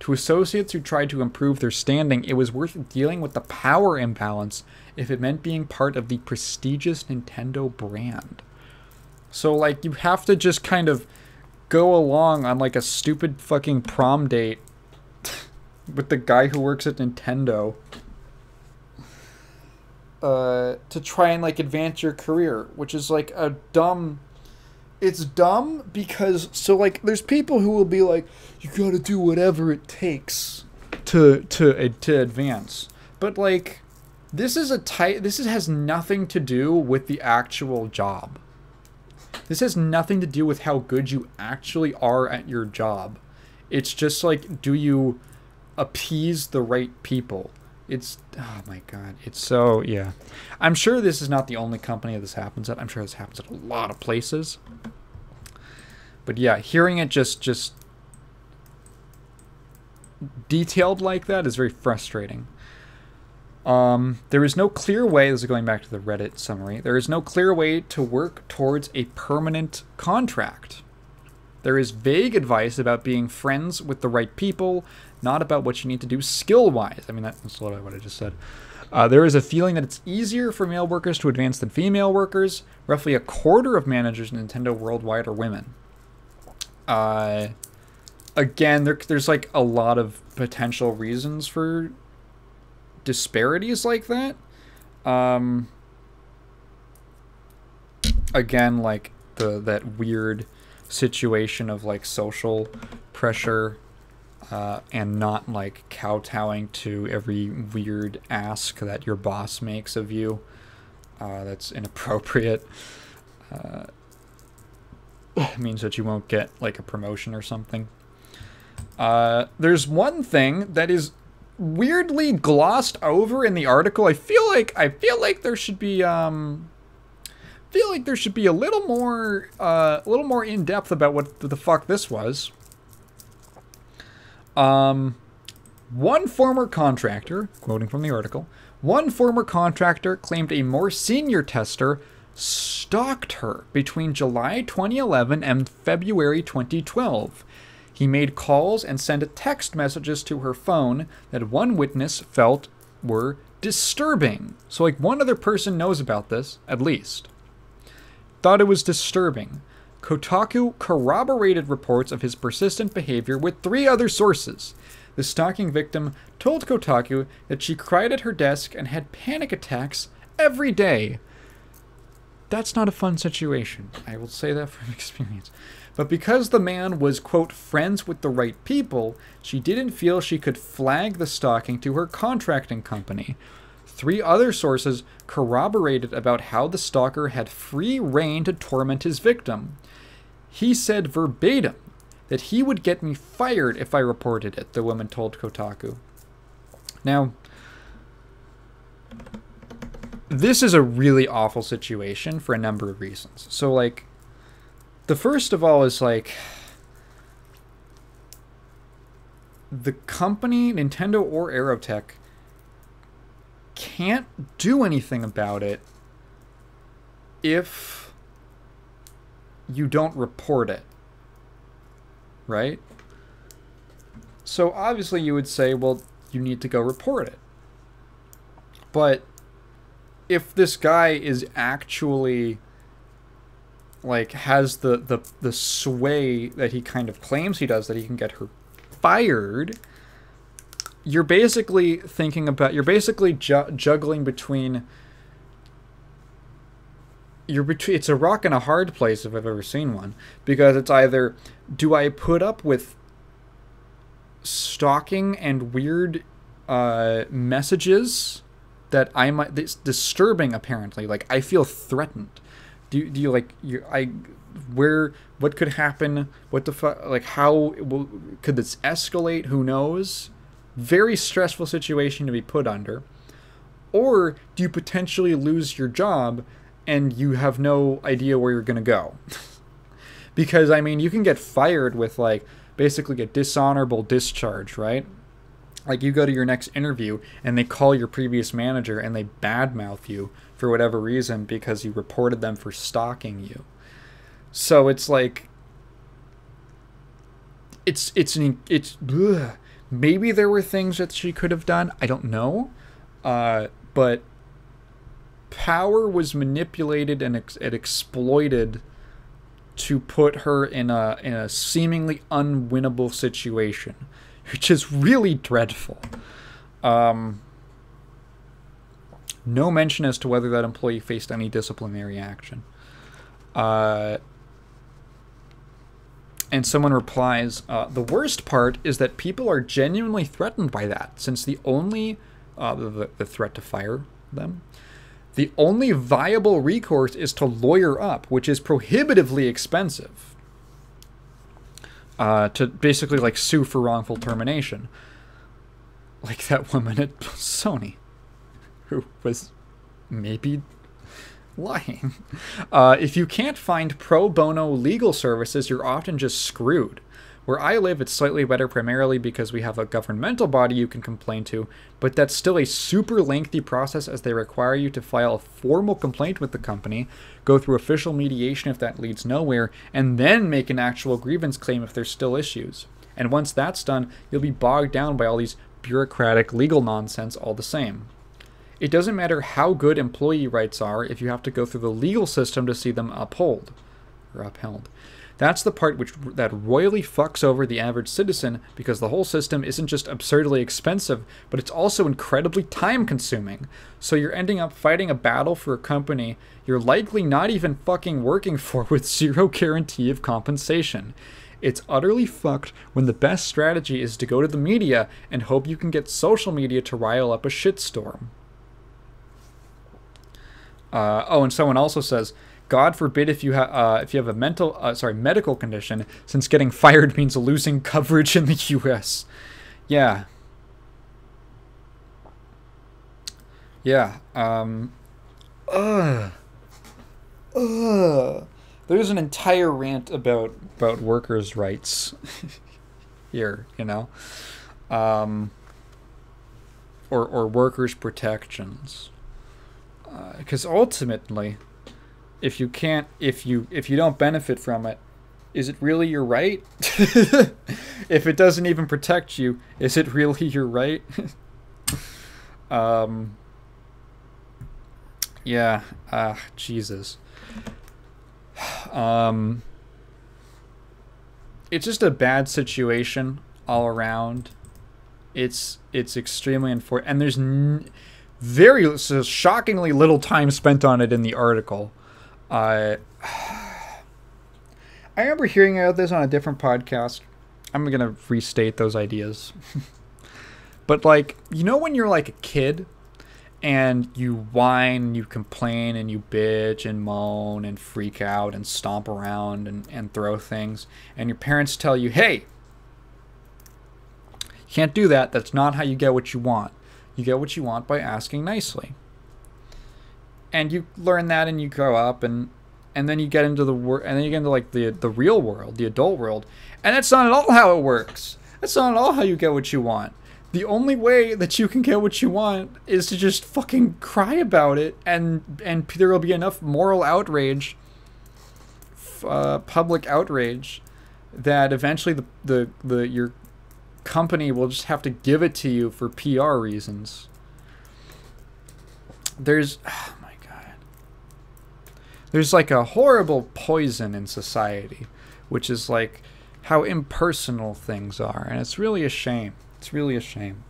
To associates who tried to improve their standing, it was worth dealing with the power imbalance if it meant being part of the prestigious Nintendo brand. So like you have to just kind of go along on like a stupid fucking prom date with the guy who works at Nintendo. To try and like advance your career, which is like a dumb. It's dumb because so like there's people who will be like, you gotta do whatever it takes to advance, but like this has nothing to do with the actual job. This has nothing to do with how good you actually are at your job. It's just like, do you appease the right people? It's, oh my god, it's so, yeah. I'm sure this is not the only company that this happens at. I'm sure this happens at a lot of places. But yeah, hearing it just detailed like that is very frustrating. There is no clear way, this is going back to the Reddit summary, there is no clear way to work towards a permanent contract. There is vague advice about being friends with the right people, not about what you need to do skill-wise. I mean, that's a lot of what I just said. There is a feeling that it's easier for male workers to advance than female workers. Roughly a quarter of managers in Nintendo worldwide are women. Again, there's like a lot of potential reasons for disparities like that. Again, like that weird situation of like social pressure and not like kowtowing to every weird ask that your boss makes of you. That's inappropriate. Means that you won't get like a promotion or something. There's one thing that is weirdly glossed over in the article. I feel like there should be a little more in depth about what the fuck this was. One former contractor, quoting from the article, one former contractor claimed a more senior tester stalked her between July 2011 and February 2012. He made calls and sent text messages to her phone that one witness felt were disturbing. So, like, one other person knows about this, at least. Thought it was disturbing. Kotaku corroborated reports of his persistent behavior with 3 other sources. The stalking victim told Kotaku that she cried at her desk and had panic attacks every day. That's not a fun situation. I will say that from experience. But because the man was, quote, friends with the right people, she didn't feel she could flag the stalking to her contracting company. 3 other sources corroborated about how the stalker had free rein to torment his victim. He said verbatim that he would get me fired if I reported it, the woman told Kotaku. Now, this is a really awful situation for a number of reasons. So, like, the first of all is, like, the company, Nintendo or Aerotech, can't do anything about it if you don't report it, right? So obviously you would say, well, you need to go report it. But if this guy is actually, like, has the sway that he kind of claims he does, that he can get her fired, you're basically thinking about, you're basically juggling between, it's a rock and a hard place if I've ever seen one, because it's either, do I put up with stalking and weird messages that I might, it's disturbing apparently, like I feel threatened. Do you like, what could happen, what the fuck, like how could this escalate, who knows? Very stressful situation to be put under. Or do you potentially lose your job and you have no idea where you're going to go? Because, I mean, you can get fired with, like, basically a dishonorable discharge, right? Like, you go to your next interview and they call your previous manager and they badmouth you for whatever reason because you reported them for stalking you. So it's like, ugh. Maybe there were things that she could have done. I don't know. But power was manipulated and exploited to put her in a seemingly unwinnable situation, which is really dreadful. No mention as to whether that employee faced any disciplinary action. And someone replies, the worst part is that people are genuinely threatened by that, since the only, the threat to fire them, the only viable recourse is to lawyer up, which is prohibitively expensive. To basically, like, sue for wrongful termination. Like that woman at Sony, who was maybe lying. If you can't find pro bono legal services, you're often just screwed. Where I live, it's slightly better primarily because we have a governmental body you can complain to, but that's still a super lengthy process as they require you to file a formal complaint with the company, go through official mediation if that leads nowhere, and then make an actual grievance claim if there's still issues. And once that's done, you'll be bogged down by all these bureaucratic legal nonsense all the same. It doesn't matter how good employee rights are if you have to go through the legal system to see them upheld. or upheld. That's the part that royally fucks over the average citizen, because the whole system isn't just absurdly expensive, but it's also incredibly time-consuming. So you're ending up fighting a battle for a company you're likely not even fucking working for, with zero guarantee of compensation. It's utterly fucked when the best strategy is to go to the media and hope you can get social media to rile up a shitstorm. And someone also says, God forbid if you have a medical condition, since getting fired means losing coverage in the U.S. Yeah. Yeah. There's an entire rant about workers' rights here, you know, or workers' protections, because ultimately, if you don't benefit from it, is it really your right? If it doesn't even protect you, is it really your right? Yeah. Jesus. It's just a bad situation all around. It's extremely unfortunate, and there's shockingly little time spent on it in the article. I remember hearing about this on a different podcast. I'm gonna restate those ideas. But like, you know when you're like a kid and you whine, you complain, and you bitch and moan and freak out and stomp around and throw things, and your parents tell you, hey, you can't do that. That's not how you get what you want. You get what you want by asking nicely. And you learn that, and you grow up, and then you get into like the real world, the adult world, and that's not at all how it works. That's not at all how you get what you want. The only way that you can get what you want is to just fucking cry about it, and there will be enough moral outrage, public outrage, that eventually your company will just have to give it to you for PR reasons. There's like a horrible poison in society, which is like how impersonal things are, and it's really a shame. It's really a shame.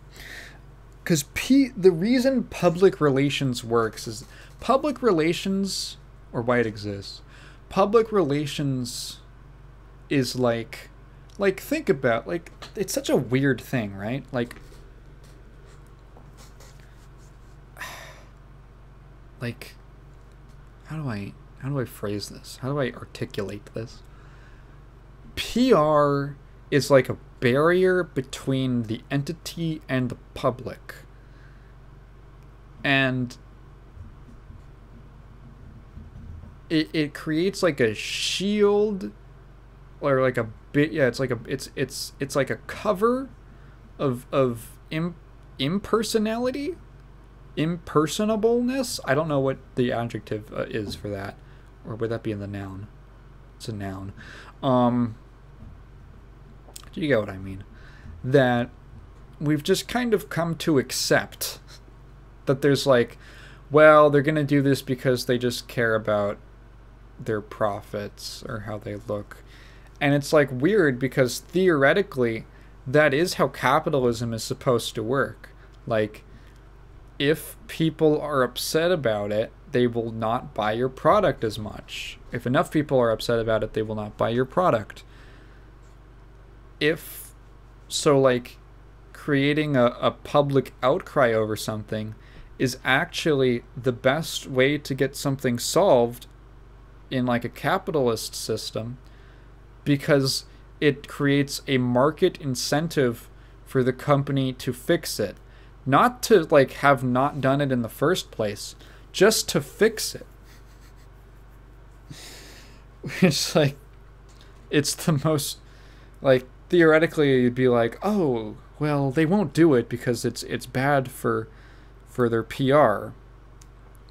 Because the reason public relations works is public relations, or why it exists. Public relations is like think about, like, it's such a weird thing, right? Like how do I phrase this? How do I articulate this? PR is like a barrier between the entity and the public. And it creates like a shield, or like a bit, yeah, it's like a cover of impersonality, impersonableness. I don't know what the adjective is for that, or would that be in the noun? It's a noun. Do you get what I mean? That we've just kind of come to accept that there's like, well, they're gonna do this because they just care about their profits or how they look. And it's like weird, because theoretically that is how capitalism is supposed to work. Like, if people are upset about it, they will not buy your product as much. If enough people are upset about it, they will not buy your product. Like, creating a public outcry over something is actually the best way to get something solved in like a capitalist system, because it creates a market incentive for the company to fix it. Not to like have not done it in the first place, just to fix it. It's like, it's the most, like, theoretically you'd be like, oh, well, they won't do it because it's bad for their PR.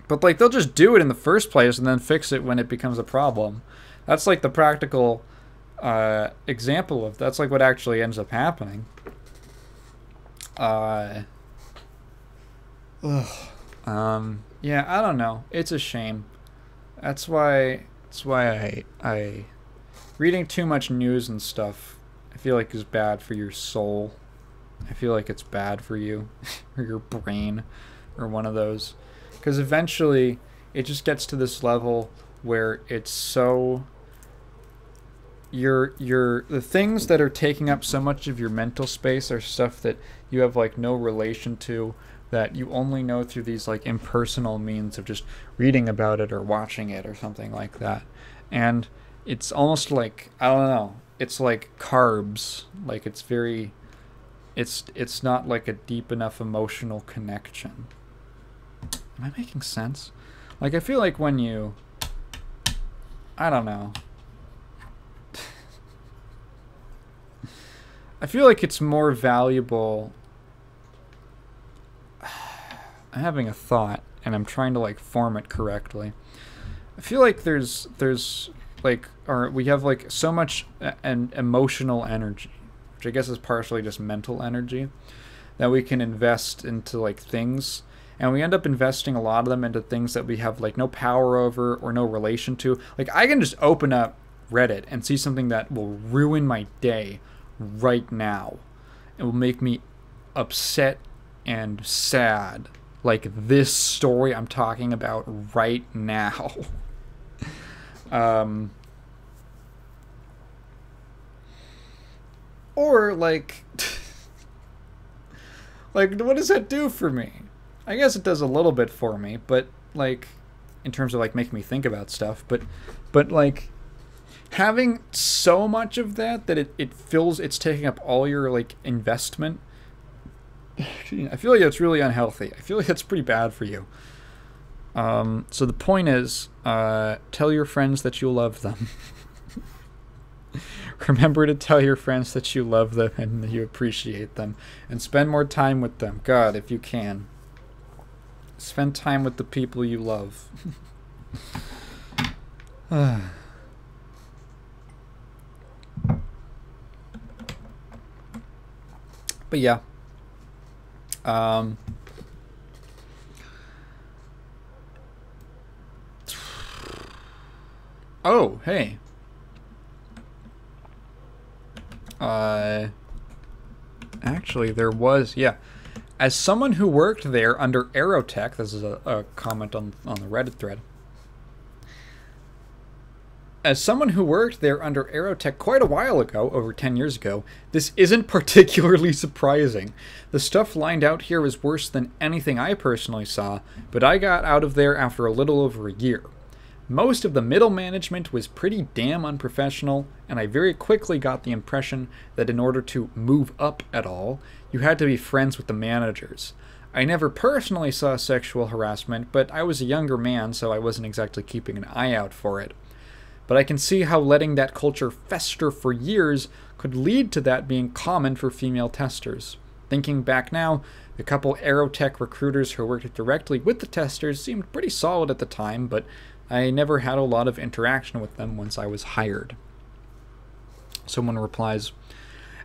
But like, they'll just do it in the first place and then fix it when it becomes a problem. That's like the practical example of, that's like what actually ends up happening. Yeah, I don't know. It's a shame. That's why That's why I reading too much news and stuff, I feel like is bad for your soul. I feel like it's bad for you, or your brain, or one of those. Because eventually, it just gets to this level where it's so... the things that are taking up so much of your mental space are stuff that you have, like, no relation to, that you only know through these, like, impersonal means of just reading about it or watching it or something like that. And it's almost like, I don't know, it's like carbs. Like, it's very... It's not, like, a deep enough emotional connection. Am I making sense? Like, I feel like when you... I don't know. I feel like it's more valuable... I'm having a thought, and I'm trying to, like, form it correctly. I feel like there's like, or we have, like, so much emotional energy, which I guess is partially just mental energy, that we can invest into, like, things, and we end up investing a lot of them into things that we have, like, no power over or no relation to. Like, I can just open up Reddit and see something that will ruin my day right now. It will make me upset and sad. Like this story I'm talking about right now. Or, like... like, what does that do for me? I guess it does a little bit for me, but, like, in terms of, like, making me think about stuff, but like, having so much of that it fills, it's taking up all your, like, investment, I feel like that's really unhealthy. I feel like that's pretty bad for you. So the point is, tell your friends that you love them. Remember to tell your friends that you love them and that you appreciate them. And spend more time with them. God, if you can. Spend time with the people you love. But yeah. Oh, hey. Actually, there was, yeah. As someone who worked there under Aerotech, this is a comment on the Reddit thread. As someone who worked there under Aerotech quite a while ago, over 10 years ago, this isn't particularly surprising. The stuff lined out here is worse than anything I personally saw, but I got out of there after a little over a year. Most of the middle management was pretty damn unprofessional, and I very quickly got the impression that in order to move up at all, you had to be friends with the managers. I never personally saw sexual harassment, but I was a younger man, so I wasn't exactly keeping an eye out for it. But I can see how letting that culture fester for years could lead to that being common for female testers. Thinking back now, the couple Aerotech recruiters who worked directly with the testers seemed pretty solid at the time, but I never had a lot of interaction with them once I was hired. Someone replies,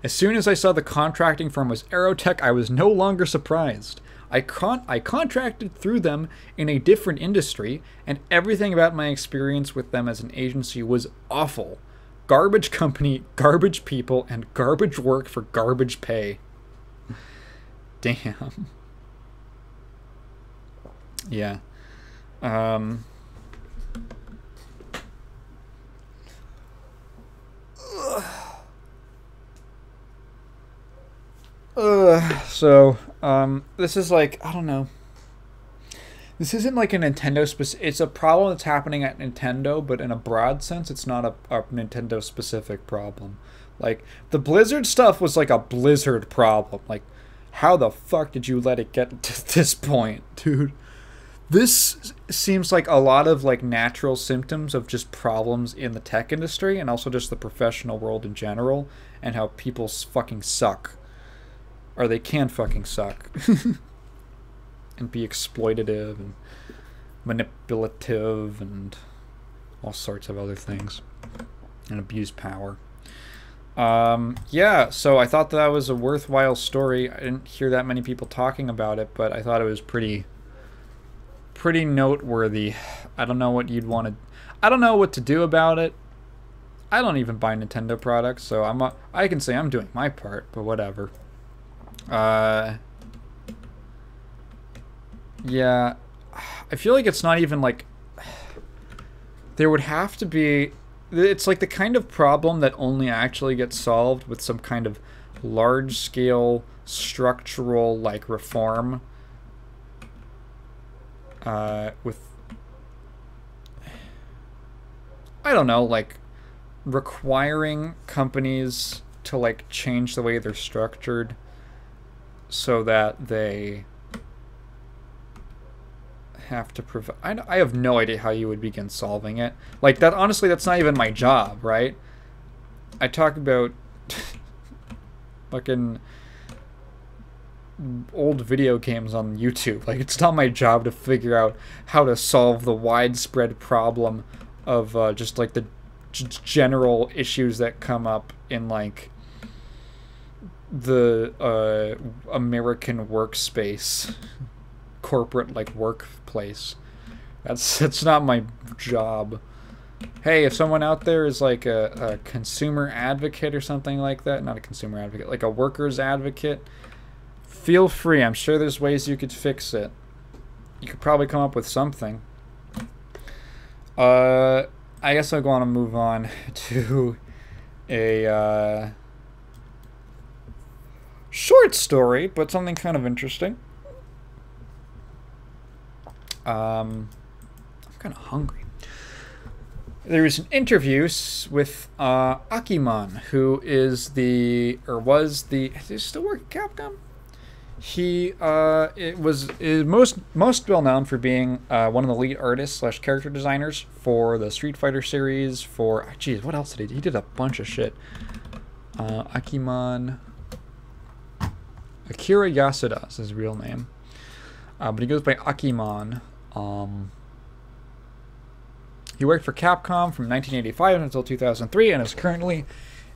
as soon as I saw the contracting firm was Aerotech, I was no longer surprised. I contracted through them in a different industry, and everything about my experience with them as an agency was awful. Garbage company, garbage people, and garbage work for garbage pay. Damn. Yeah. So, this is like, I don't know. This isn't like a Nintendo specific. It's a problem that's happening at Nintendo, but in a broad sense, it's not a Nintendo specific problem. Like, the Blizzard stuff was like a Blizzard problem. Like, how the fuck did you let it get to this point, dude? This seems like a lot of like natural symptoms of just problems in the tech industry and also just the professional world in general, and how people fucking suck. Or they can fucking suck. And be exploitative and manipulative and all sorts of other things. And abuse power. Yeah, so I thought that was a worthwhile story. I didn't hear that many people talking about it, but I thought it was pretty pretty noteworthy. I don't know what you'd want to... I don't know what to do about it. I don't even buy Nintendo products, so I can say I'm doing my part, but whatever. Yeah, I feel like it's not even like... There would have to be... It's like the kind of problem that only actually gets solved with some kind of large-scale structural like reform. With... I don't know, like requiring companies to like change the way they're structured so that they have to provide... I have no idea how you would begin solving it. Like, that, honestly, that's not even my job, right? I talk about fucking old video games on YouTube. Like, it's not my job to figure out how to solve the widespread problem of just like the general issues that come up in like the American workspace, corporate like workplace. That's not my job. Hey, if someone out there is like a consumer advocate or something like that, not a consumer advocate, like a workers advocate, feel free. I'm sure there's ways you could fix it. You could probably come up with something. I guess I want to move on to a short story, but something kind of interesting. I'm kind of hungry. There was an interview with Akiman, who is was still working at Capcom? He is most well known for being one of the lead artists / character designers for the Street Fighter series. For geez, what else did he do? He did a bunch of shit. Akiman, Akira Yasuda is his real name, but he goes by Akiman. He worked for Capcom from 1985 until 2003 and is currently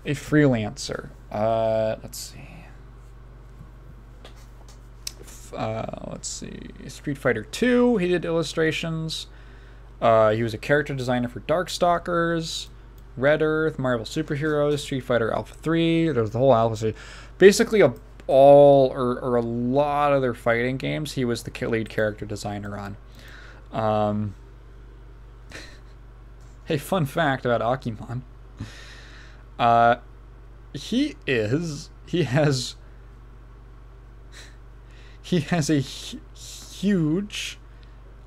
a freelancer. Let's see. Street Fighter 2, he did illustrations. He was a character designer for Darkstalkers, Red Earth, Marvel Superheroes, Street Fighter Alpha 3. There's the whole Alpha series. Basically, a lot of their fighting games, he was the lead character designer on. Hey, fun fact about Akiman. He has a huge,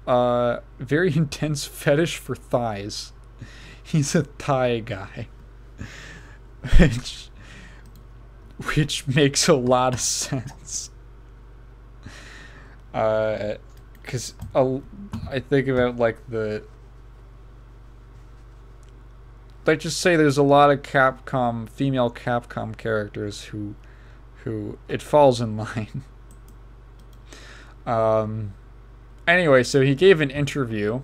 very intense fetish for thighs. He's a thigh guy, which makes a lot of sense. Because I think about like let's just say there's a lot of female Capcom characters who it falls in line. Anyway, so he gave an interview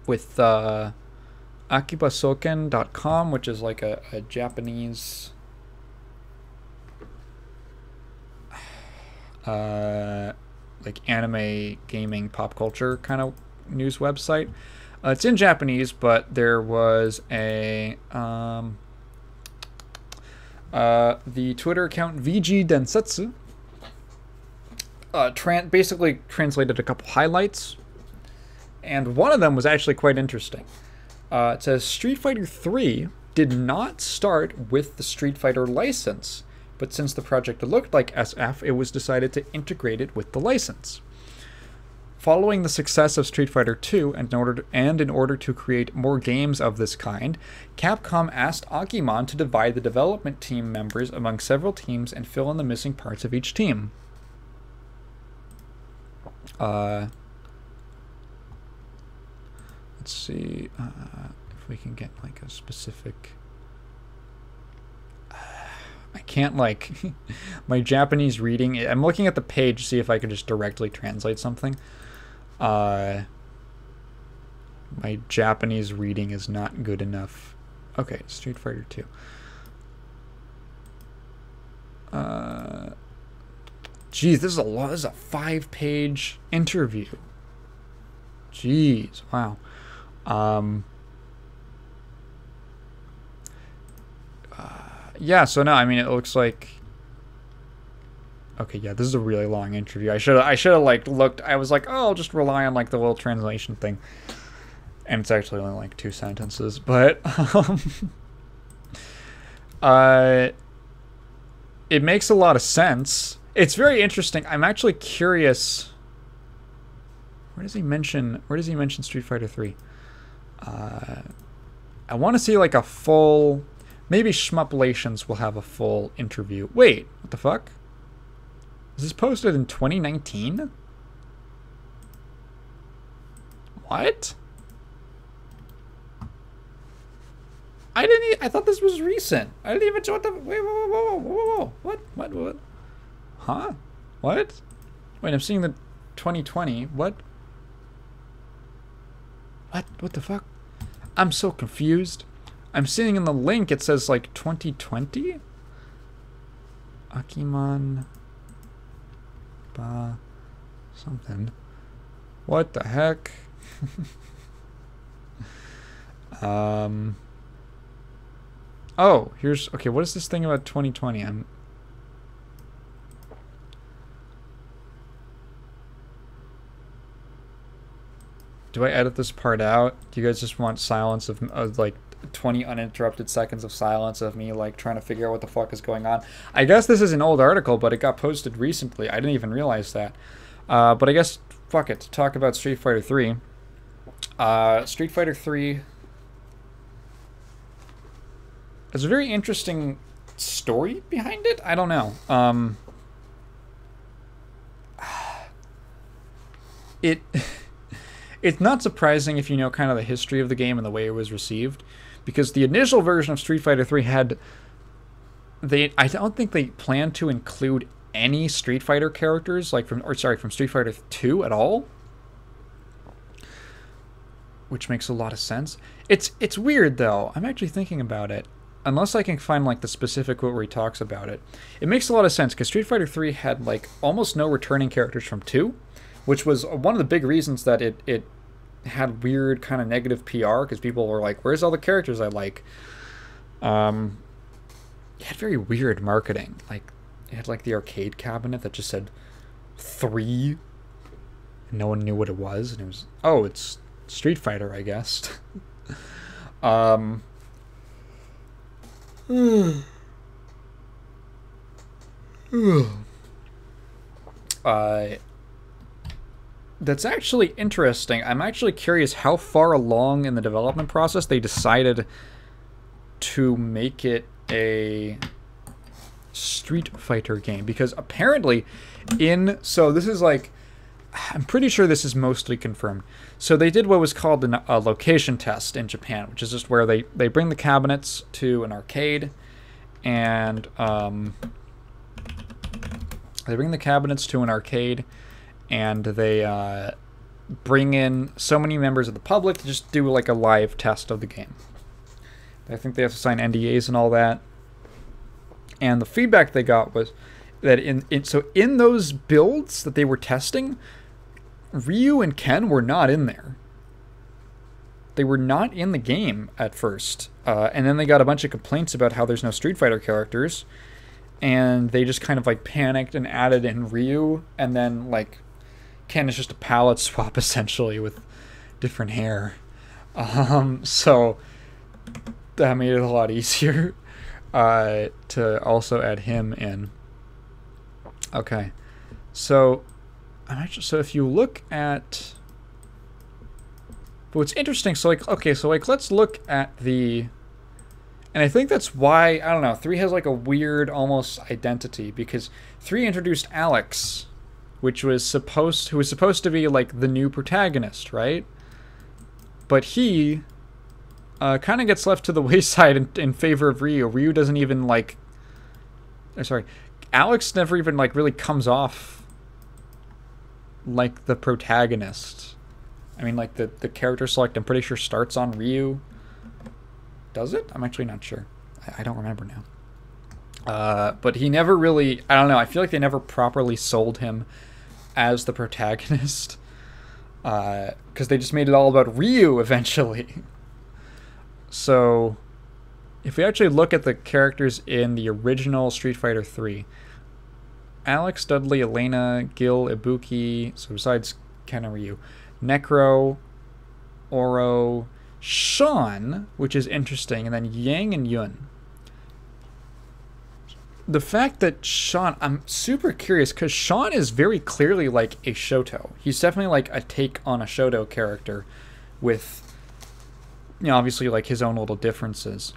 with akibasoken.com, which is like a Japanese like anime, gaming, pop culture kind of news website. It's in Japanese, but there was a the Twitter account VG Densetsu basically translated a couple highlights, and one of them was actually quite interesting. It says Street Fighter 3 did not start with the Street Fighter license, but since the project looked like SF, it was decided to integrate it with the license. Following the success of Street Fighter 2, and in order to create more games of this kind, Capcom asked Akiman to divide the development team members among several teams and fill in the missing parts of each team. Let's see if we can get like a specific... I can't like... my Japanese reading... I'm looking at the page to see if I could just directly translate something. My Japanese reading is not good enough. Okay, Street Fighter 2. Geez, this is a 5-page interview. Jeez, wow. Yeah, so no, I mean, it looks like... Okay, yeah, this is a really long interview. I should have like looked. I was like, oh, I'll just rely on like the little translation thing, and it's actually only like 2 sentences. But it makes a lot of sense. It's very interesting. I'm actually curious. Where does he mention Street Fighter 3? I want to see like a full. Maybe Shmuplations will have a full interview. Wait, what the fuck? Was this posted in 2019? What? I thought this was recent. I didn't even know what the... Wait, whoa. What? Huh? What? Wait, I'm seeing the 2020. What? What the fuck? I'm so confused. I'm seeing in the link it says like 2020? Akiman... something. What the heck? Oh, here's... Okay, what is this thing about 2020? Do I edit this part out? Do you guys just want silence of like 20 uninterrupted seconds of silence of me like trying to figure out what the fuck is going on? I guess this is an old article, but it got posted recently. I didn't even realize that. But I guess, fuck it, to talk about Street Fighter 3. Street Fighter 3 has a very interesting story behind it. I don't know. It's not surprising if you know kind of the history of the game and the way it was received, because the initial version of Street Fighter 3 had... I don't think they planned to include any Street Fighter characters, like from Street Fighter 2 at all. Which makes a lot of sense. It's weird, though. I'm actually thinking about it. Unless I can find, like, the specific quote where he talks about it. It makes a lot of sense, because Street Fighter 3 had, like, almost no returning characters from 2, which was one of the big reasons that it had weird kind of negative PR, because people were like, where's all the characters I like? It had very weird marketing. Like, it had like the arcade cabinet that just said 3, and no one knew what it was, and it was, oh, it's Street Fighter, I guess. That's actually interesting. I'm actually curious how far along in the development process they decided to make it a Street Fighter game, because apparently so this is like, I'm pretty sure this is mostly confirmed. So they did what was called a location test in Japan, which is just where they bring the cabinets to an arcade, and they bring in so many members of the public to just do like a live test of the game. I think they have to sign NDAs and all that. And the feedback they got was that in those builds that they were testing, Ryu and Ken were not in there. They were not in the game at first. And then they got a bunch of complaints about how there's no Street Fighter characters. And they just kind of like panicked and added in Ryu. And then like Ken is just a palette swap essentially with different hair. So that made it a lot easier to also add him in. Okay. So if you look at... But what's interesting, so like, okay, so like let's look at the... And I think that's why, I don't know, 3 has like a weird almost identity, because 3 introduced Alex, who was supposed to be like the new protagonist, right? But he kind of gets left to the wayside in favor of Ryu. Ryu doesn't even like... Alex never even like really comes off like the protagonist. I mean, like the character select, I'm pretty sure starts on Ryu. Does it? I'm actually not sure. I don't remember now. But he never really... I don't know. I feel like they never properly sold him as the protagonist. because they just made it all about Ryu eventually. So, if we actually look at the characters in the original Street Fighter 3, Alex, Dudley, Elena, Gil, Ibuki, so besides Ken and Ryu, Necro, Oro, Sean, which is interesting, and then Yang and Yun. The fact that Sean, I'm super curious, because Sean is very clearly like a Shoto. He's definitely like a take on a Shoto character with, you know, obviously like his own little differences.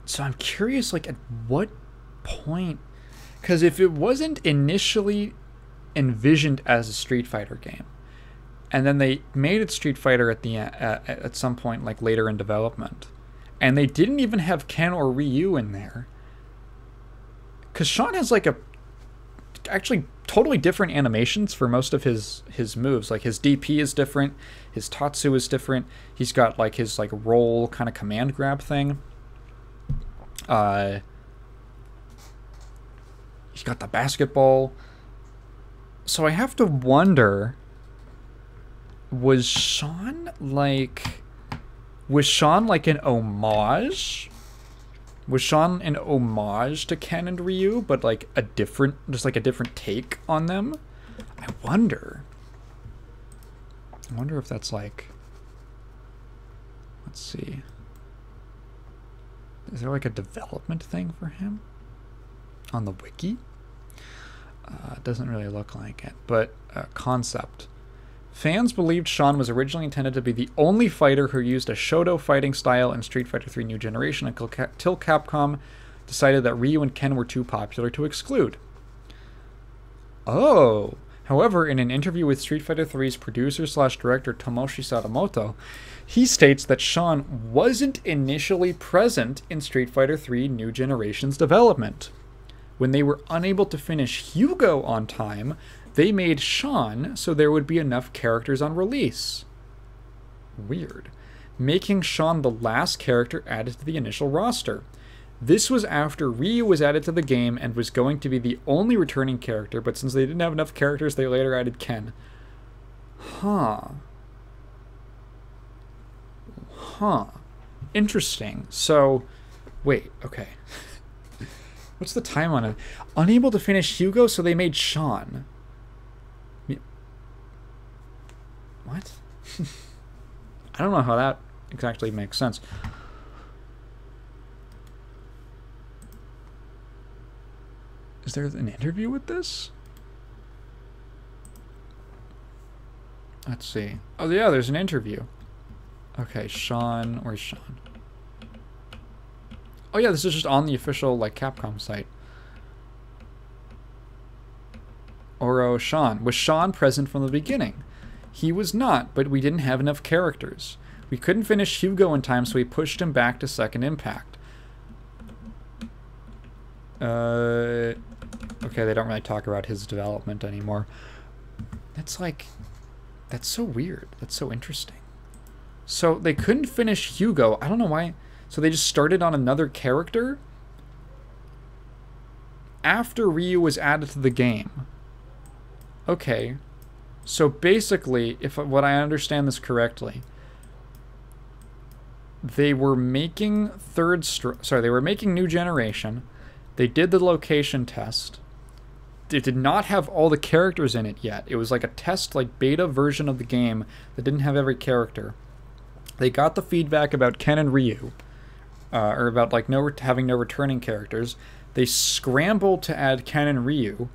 So I'm curious, like, at what point, because if it wasn't initially envisioned as a Street Fighter game, and then they made it Street Fighter at the at some point, like later in development, and they didn't even have Ken or Ryu in there, because Sean has like actually totally different animations for most of his moves. Like his DP is different, his Tatsu is different. He's got like his like roll kind of command grab thing. He's got the basketball. So I have to wonder, was Sean like an homage? Was Sean an homage to Ken and Ryu, but like a different take on them? I wonder if that's like, let's see. Is there like a development thing for him on the wiki? Doesn't really look like it, but concept. Fans believed Sean was originally intended to be the only fighter who used a Shoto fighting style in Street Fighter 3 New Generation until Capcom decided that Ryu and Ken were too popular to exclude. Oh! However, in an interview with Street Fighter 3's producer/director Tomoshi Sadamoto, he states that Sean wasn't initially present in Street Fighter 3 New Generation's development. When they were unable to finish Hugo on time, they made Sean so there would be enough characters on release. Weird. Making Sean the last character added to the initial roster. This was after Ryu was added to the game and was going to be the only returning character, but since they didn't have enough characters, they later added Ken. Huh. Interesting. So, wait, okay. What's the time on it? Unable to finish Hugo, so they made Sean. What? I don't know how that exactly makes sense. Is there an interview with this? Let's see. Oh, yeah, there's an interview. Okay, Sean. Where's Sean? Oh, yeah, this is just on the official, like, Capcom site. Oro, Sean. Was Sean present from the beginning? He was not, but we didn't have enough characters. We couldn't finish Hugo in time, so we pushed him back to Second Impact. Okay, they don't really talk about his development anymore. That's like... That's so weird. That's so interesting. So they couldn't finish Hugo. I don't know why. So they just started on another character? After Ryu was added to the game. Okay. So basically, if what I understand this correctly, they were making they were making New Generation. They did the location test. It did not have all the characters in it yet. It was like a test, like beta version of the game that didn't have every character. They got the feedback about Ken and Ryu, or about like having no returning characters. They scrambled to add Ken and Ryu.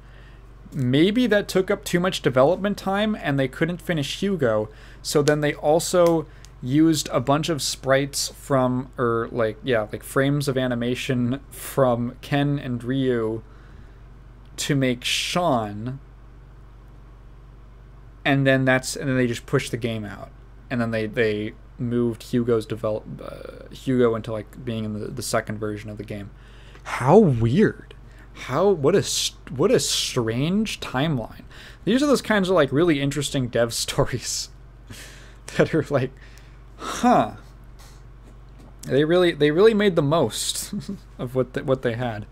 Maybe that took up too much development time and they couldn't finish Hugo, so then they also used a bunch of sprites from, or like, yeah, like frames of animation from Ken and Ryu to make Sean, and then they just pushed the game out, and then they moved Hugo into like being in the second version of the game. How weird. What a strange timeline. These are those kinds of like really interesting dev stories that are like, huh. They really made the most of what they had.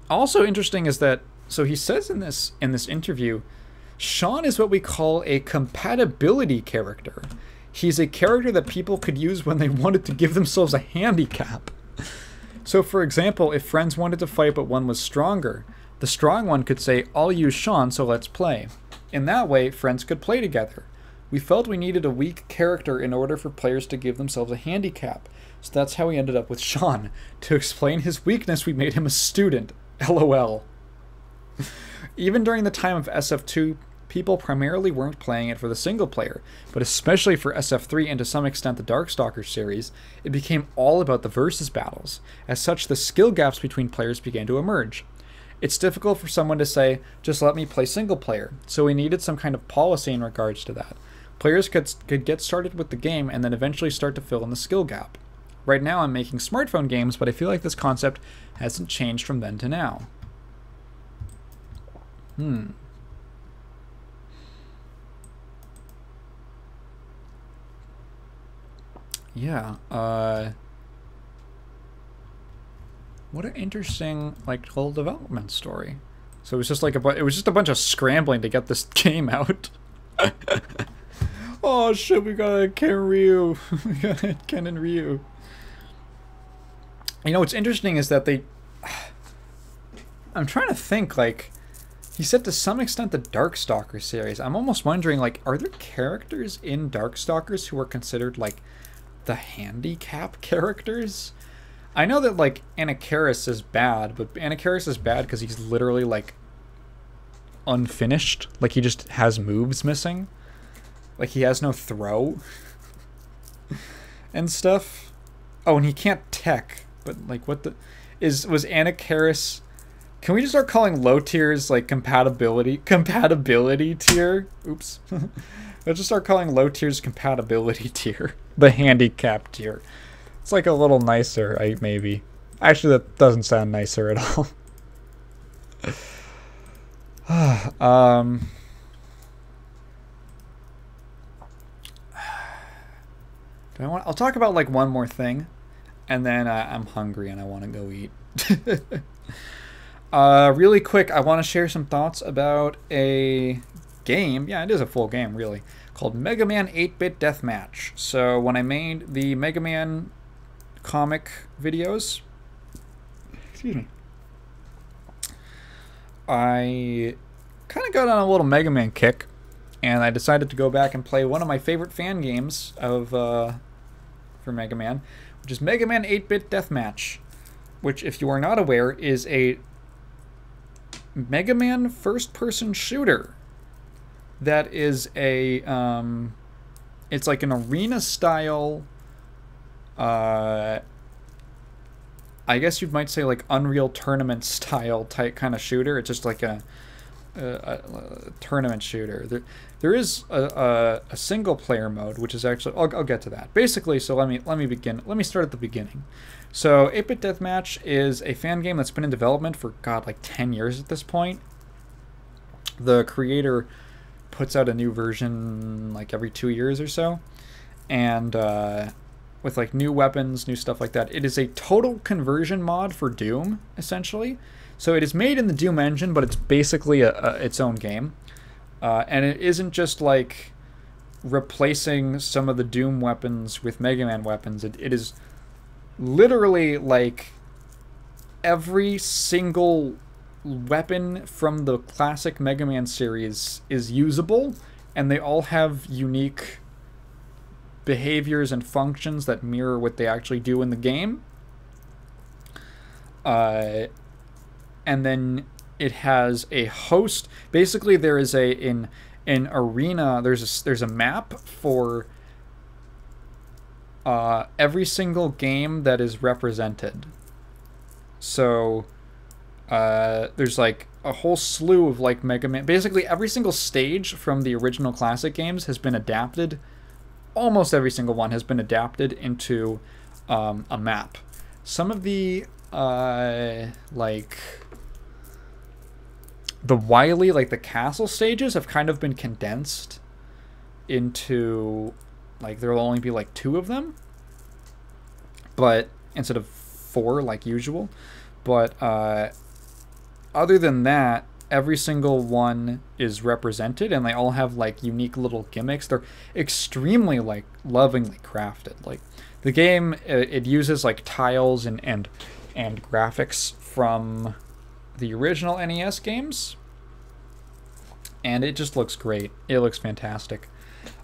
Also interesting is that So he says in this interview, Sean is what we call a compatibility character. He's a character that people could use when they wanted to give themselves a handicap. So for example, if friends wanted to fight but one was stronger, the strong one could say, I'll use Sean, so let's play. In that way, friends could play together. We felt we needed a weak character in order for players to give themselves a handicap. So that's how we ended up with Sean. To explain his weakness, we made him a student. LOL. Even during the time of SF2, people primarily weren't playing it for the single player, but especially for SF3 and to some extent the Darkstalkers series, it became all about the versus battles. As such, the skill gaps between players began to emerge. It's difficult for someone to say, just let me play single player, so we needed some kind of policy in regards to that. Players could get started with the game and then eventually start to fill in the skill gap. Right now I'm making smartphone games, but I feel like this concept hasn't changed from then to now. Yeah, what an interesting, like, whole development story. So it was just like a bunch of scrambling to get this game out. Oh shit, we got Ken Ryu. We got Ken and Ryu. You know what's interesting is that I'm trying to think, like, he said to some extent the Darkstalkers series. I'm almost wondering, like, are there characters in Darkstalkers who are considered, like, the handicap characters? I know that, like, Anacharis is bad, but Anacharis is bad because he's literally, like, unfinished. Like, he just has moves missing. Like, he has no throw. And stuff. Oh, and he can't tech. But, like, what the... was Anacharis... Can we just start calling low tiers, like, compatibility tier? Oops. Let's just start calling low tiers compatibility tier. The handicap tier. It's like a little nicer, maybe. Actually, that doesn't sound nicer at all. I'll talk about, like, one more thing, and then I'm hungry and I want to go eat. Really quick, I want to share some thoughts about a game. Yeah, it is a full game, really. Called Megaman 8-Bit Deathmatch. So when I made the Megaman comic videos, excuse me, I kind of got on a little Megaman kick, and I decided to go back and play one of my favorite fan games of for Megaman, which is Megaman 8-Bit Deathmatch, which, if you are not aware, is a Megaman first-person shooter that is a it's like an arena style, I guess you might say like Unreal Tournament style type kind of shooter. It's just like a tournament shooter. There is a single player mode, which is actually I'll get to that. Basically, so let me begin. Let me start at the beginning. So 8-Bit Deathmatch is a fan game that's been in development for, God, like 10 years at this point. The creator puts out a new version like every 2 years or so, and with like new weapons, new stuff like that. It is a total conversion mod for Doom, essentially. So it is made in the Doom engine, but it's basically its own game, and it isn't just like replacing some of the Doom weapons with Mega Man weapons. It is literally like every single weapon from the classic Mega Man series is usable, and they all have unique behaviors and functions that mirror what they actually do in the game. And then it has a host. Basically, there is an arena. There's a map for every single game that is represented. So there's like a whole slew of like Mega Man. Basically, every single stage from the original classic games has been adapted. Almost every single one has been adapted into a map. Some of the like the Wily, like the castle stages, have kind of been condensed into, like, there will only be like 2 of them, but instead of 4 like usual. But other than that, every single one is represented, and they all have like unique little gimmicks. They're extremely like lovingly crafted. Like the game, it uses like tiles and graphics from the original NES games, and it just looks great. It looks fantastic.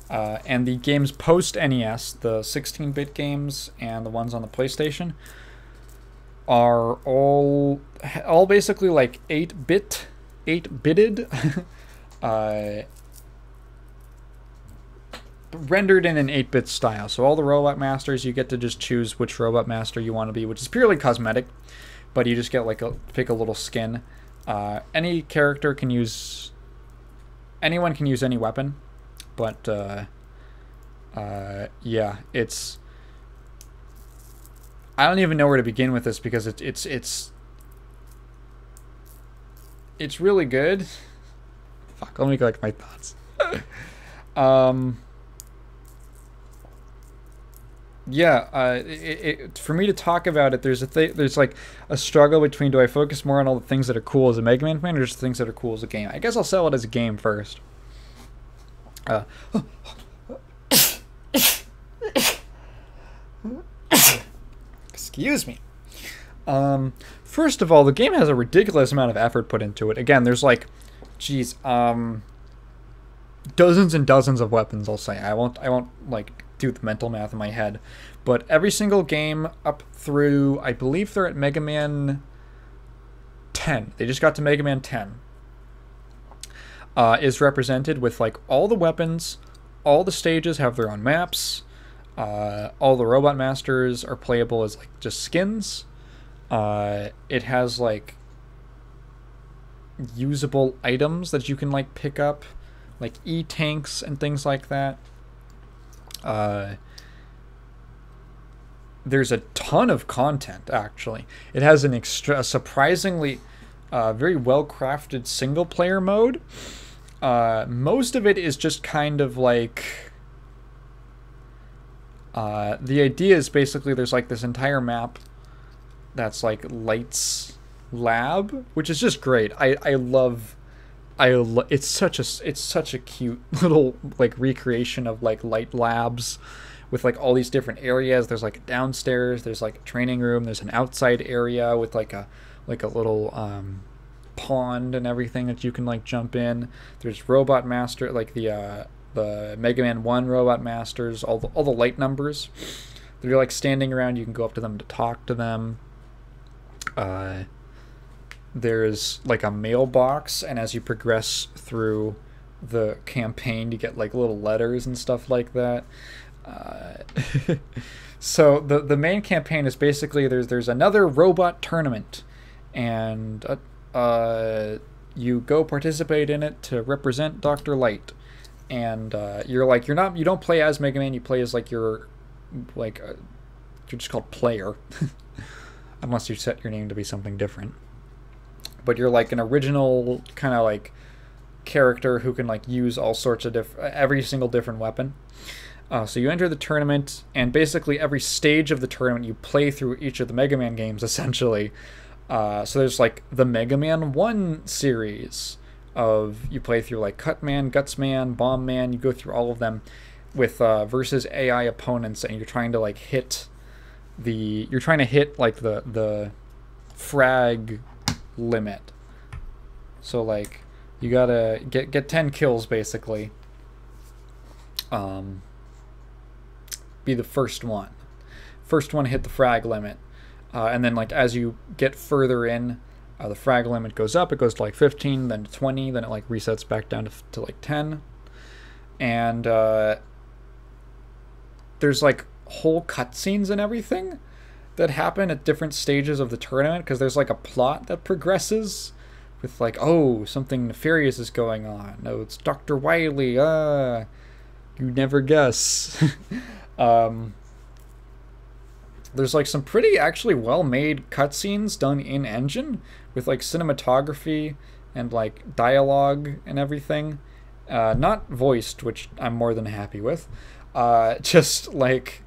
And the games post NES, the 16-bit games and the ones on the PlayStation, are all basically like 8-bitted, rendered in an 8-bit style. So all the Robot Masters, you get to just choose which Robot Master you want to be, which is purely cosmetic, but you just get like pick a little skin. Any character can use, anyone can use any weapon, but yeah, it's, I don't even know where to begin with this because it's really good. Fuck, let me collect my thoughts. Yeah, for me to talk about it, there's like a struggle between, do I focus more on all the things that are cool as a Mega Man fan or just things that are cool as a game? I guess I'll sell it as a game first. Excuse me. First of all, the game has a ridiculous amount of effort put into it. Again, there's like, geez, dozens and dozens of weapons, I'll say. I won't like do the mental math in my head, but every single game up through, I believe they're at Mega Man 10. They just got to Mega Man 10. Is represented with like all the weapons, all the stages have their own maps. All the Robot Masters are playable as like just skins. It has like usable items that you can like pick up, like E-tanks and things like that. There's a ton of content, actually. It has a surprisingly very well-crafted single-player mode. Most of it is just kind of like... the idea is basically there's like this entire map that's like Light's lab, which is just great. I love it's such a cute little like recreation of like Light labs with like all these different areas. There's like downstairs, there's like a training room, there's an outside area with like a little pond and everything that you can like jump in. There's Robot Master, like the Mega Man 1 Robot Masters, all the Light numbers. They're like standing around, you can go up to them to talk to them. There's like a mailbox, and as you progress through the campaign, you get like little letters and stuff like that. So the main campaign is basically there's another robot tournament, and you go participate in it to represent Dr. Light. And you don't play as Mega Man, you play as like you're just called player. Unless you set your name to be something different. But you're like an original kind of like character who can like use all sorts of every single different weapon. So you enter the tournament, and basically every stage of the tournament you play through each of the Mega Man games essentially. So there's like the Mega Man 1 series of, you play through like Cutman, Gutsman, Bomb Man. You go through all of them with versus AI opponents, and you're trying to like hit like the frag limit. So like you gotta get 10 kills basically. Be the first one hit the frag limit, and then like as you get further in, the frag limit goes up. It goes to like 15, then to 20, then it like resets back down to like 10. And there's like whole cutscenes and everything that happen at different stages of the tournament, because there's like a plot that progresses with like, oh, something nefarious is going on. Oh, it's Dr. Wily. You never guess. There's like some pretty actually well-made cutscenes done in engine with like cinematography and like dialogue and everything. Not voiced, which I'm more than happy with. Just like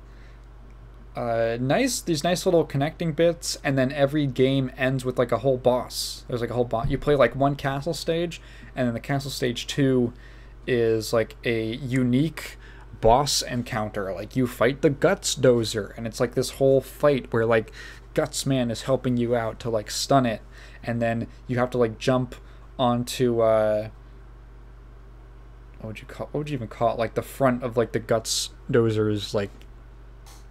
these nice little connecting bits, and then every game ends with like a whole boss. There's like a whole boss. You play like one castle stage, and then the castle stage 2 is like a unique boss encounter. Like you fight the Guts Dozer, and it's like this whole fight where like Gutsman is helping you out to like stun it, and then you have to like jump onto what would you even call it? Like the front of like the Guts Dozer's like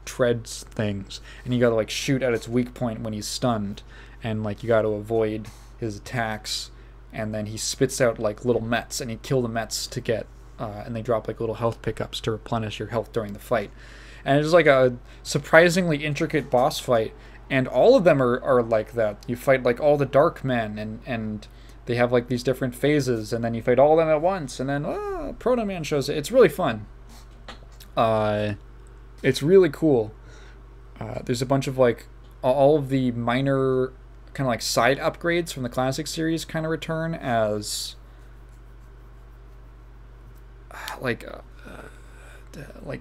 treads things, and you gotta like shoot at its weak point when he's stunned, and like you gotta avoid his attacks, and then he spits out like little mets, and you kill the mets to get and they drop like little health pickups to replenish your health during the fight. And it's like a surprisingly intricate boss fight, and all of them are like that. You fight like all the dark men, and they have like these different phases, and then you fight all of them at once, and then Proto Man shows it. It's really fun. It's really cool. There's a bunch of like all of the minor kind of like side upgrades from the classic series kind of return as like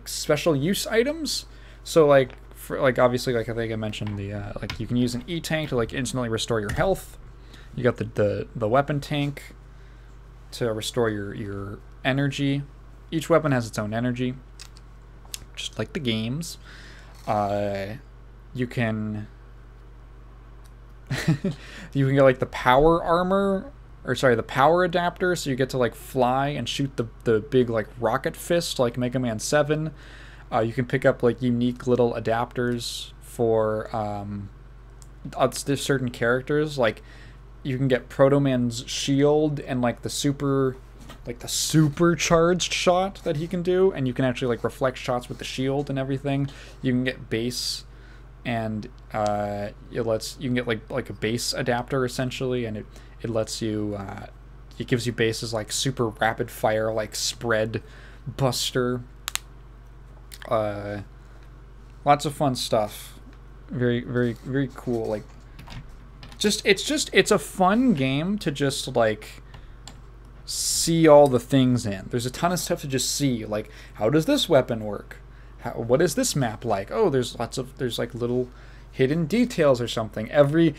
special use items. So like for like obviously like I think I mentioned the like you can use an E-tank to like instantly restore your health. You got the weapon tank to restore your energy. Each weapon has its own energy, just like the games. You can you can get like the power armor, or sorry, the power adapter, so you get to like fly and shoot the big like rocket fist like Mega Man 7. You can pick up like unique little adapters for certain characters. Like you can get Proto Man's shield and like the supercharged shot that he can do, and you can actually like reflect shots with the shield and everything. You can get base, and you can get like a base adapter essentially, and it lets you it gives you bases like super rapid fire like spread buster. Lots of fun stuff. Very very very cool. Like it's a fun game to just like see all the things in. There's a ton of stuff to just see, like how does this weapon work? What is this map like? Oh, there's like little hidden details or something. Every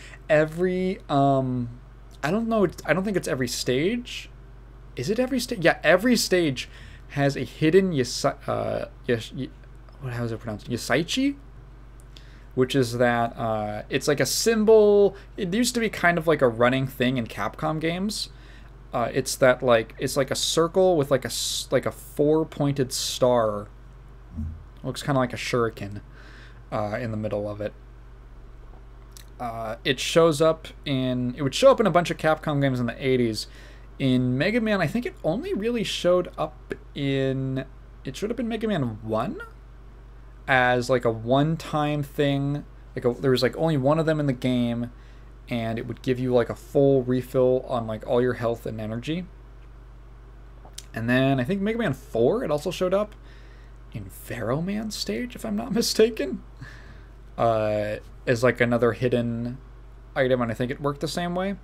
I don't know. I don't think it's every stage. Is it every stage? Yeah, every stage has a hidden how is it pronounced? Yasaichi, which is that it's like a symbol. It used to be kind of like a running thing in Capcom games. It's that like it's like a circle with like a 4-pointed star. Looks kind of like a shuriken in the middle of it. It would show up in a bunch of Capcom games in the 80s. In Mega Man, I think it only really showed up in Mega Man 1 as like a one-time thing. There was like only one of them in the game, and it would give you like a full refill on like all your health and energy. And then I think Mega Man 4, it also showed up in Pharaoh Man stage, if I'm not mistaken, as like another hidden item, and I think it worked the same way.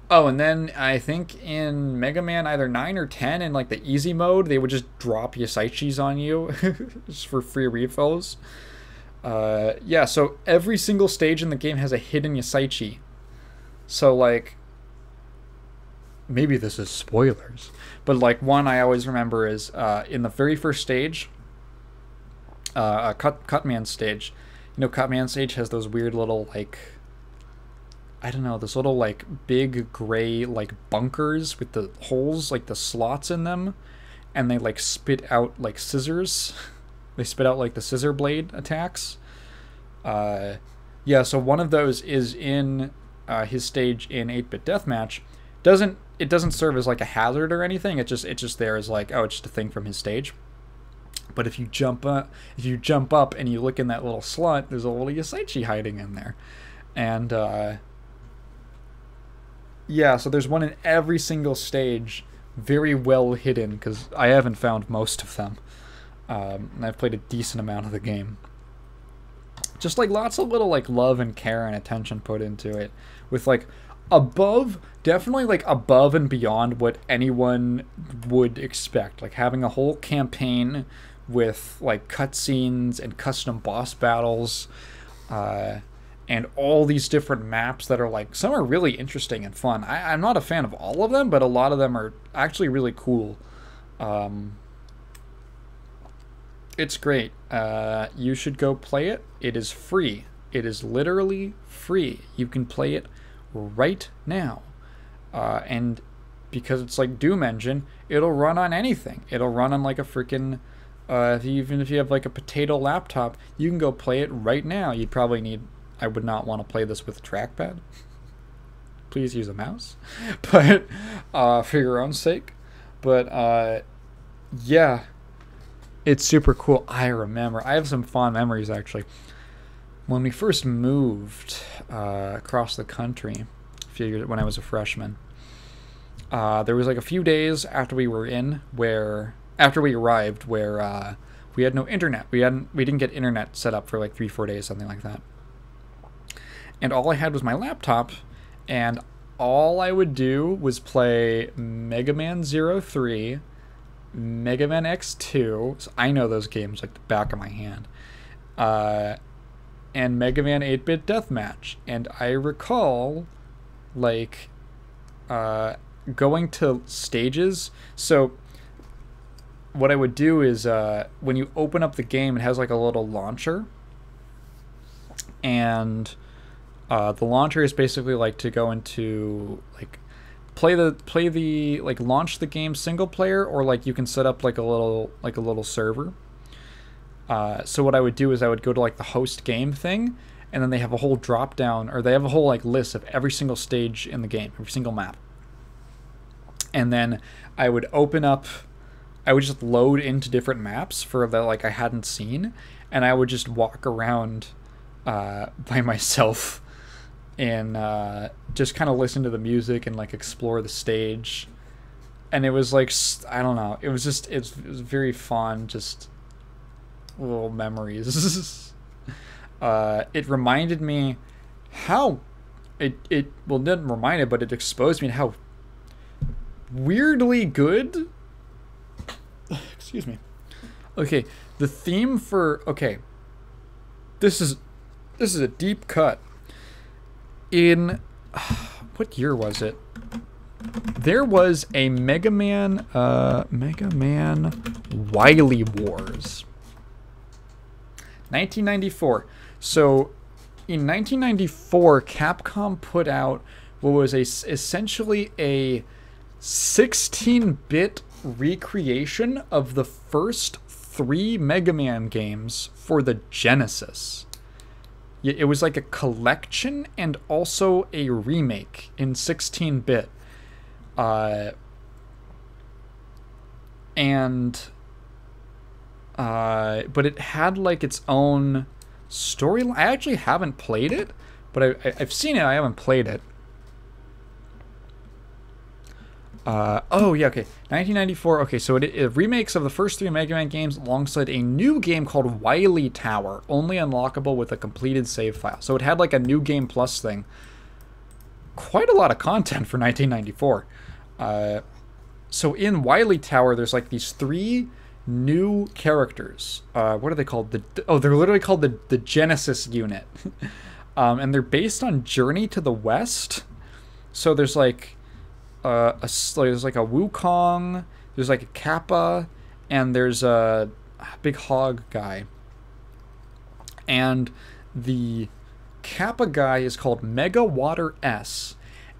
And then I think in Mega Man either 9 or 10, in like the easy mode, they would just drop Yasaichis on you just for free refills. Yeah, so every single stage in the game has a hidden Yasaichi. So like, maybe this is spoilers, but like one I always remember is in the very first stage, Cutman stage. You know, Cutman stage has those weird little like, I don't know, this little like big gray like bunkers with the holes, like the slots in them, and they like spit out like scissors. They spit out like the scissor blade attacks. Yeah, so one of those is in his stage in 8-Bit Deathmatch. It doesn't serve as like a hazard or anything. It's just there as like, oh, it's just a thing from his stage. But if you jump up and you look in that little slot, there's a little Yasaichi hiding in there. And yeah, so there's one in every single stage, very well hidden, because I haven't found most of them. And I've played a decent amount of the game. Just like lots of little like love and care and attention put into it, with like definitely like above and beyond what anyone would expect. Like having a whole campaign with like cutscenes and custom boss battles, and all these different maps that are like, some are really interesting and fun. I'm not a fan of all of them, but a lot of them are actually really cool. It's great. You should go play it. It is free. It is literally free. You can play it right now. And because it's like Doom Engine, it'll run on anything. It'll run on like a freaking, even if you have like a potato laptop, you can go play it right now. You'd probably need, I would not want to play this with a trackpad. Please use a mouse. But, for your own sake. But, yeah. It's super cool. I remember. I have some fond memories, actually. When we first moved across the country, when I was a freshman, there was like a few days after we arrived, where we had no internet. We didn't get internet set up for like 3-4 days, something like that. And all I had was my laptop, and all I would do was play Megaman 03, Megaman X2, so I know those games like the back of my hand, and Megaman 8-Bit Deathmatch. And I recall, like, going to stages. So what I would do is, when you open up the game, it has like a little launcher, and the launcher is basically like to go into like launch the game single player, or like you can set up like a little server. So what I would do is I would go to like the host game thing, and then they have a whole drop down, or they have a whole like list of every single stage in the game, every single map. And then I would just load into different maps for that like I hadn't seen, and I would just walk around by myself and just kind of listen to the music and like explore the stage. And it was like, I don't know, it was very fun, just little memories. It reminded me how it didn't remind it, but it exposed me to how weirdly good, excuse me, okay, the theme for, okay, this is a deep cut. In what year was it? There was a Megaman Wily Wars, 1994. So in 1994, Capcom put out what was essentially a 16-bit recreation of the first 3 Mega Man games for the Genesis. It was like a collection and also a remake in 16-bit. But it had like its own storyline. I actually haven't played it, but I've seen it. I haven't played it. Oh yeah, okay. 1994. Okay, so it remakes of the first 3 Mega Man games alongside a new game called Wily Tower, only unlockable with a completed save file. So it had like a new game plus thing. Quite a lot of content for 1994. So in Wily Tower, there's like these 3 new characters. What are they called? They're literally called the Genesis Unit. And they're based on Journey to the West. So there's like there's like a Wukong, there's like a Kappa, and there's a big hog guy. And the Kappa guy is called Mega Water S,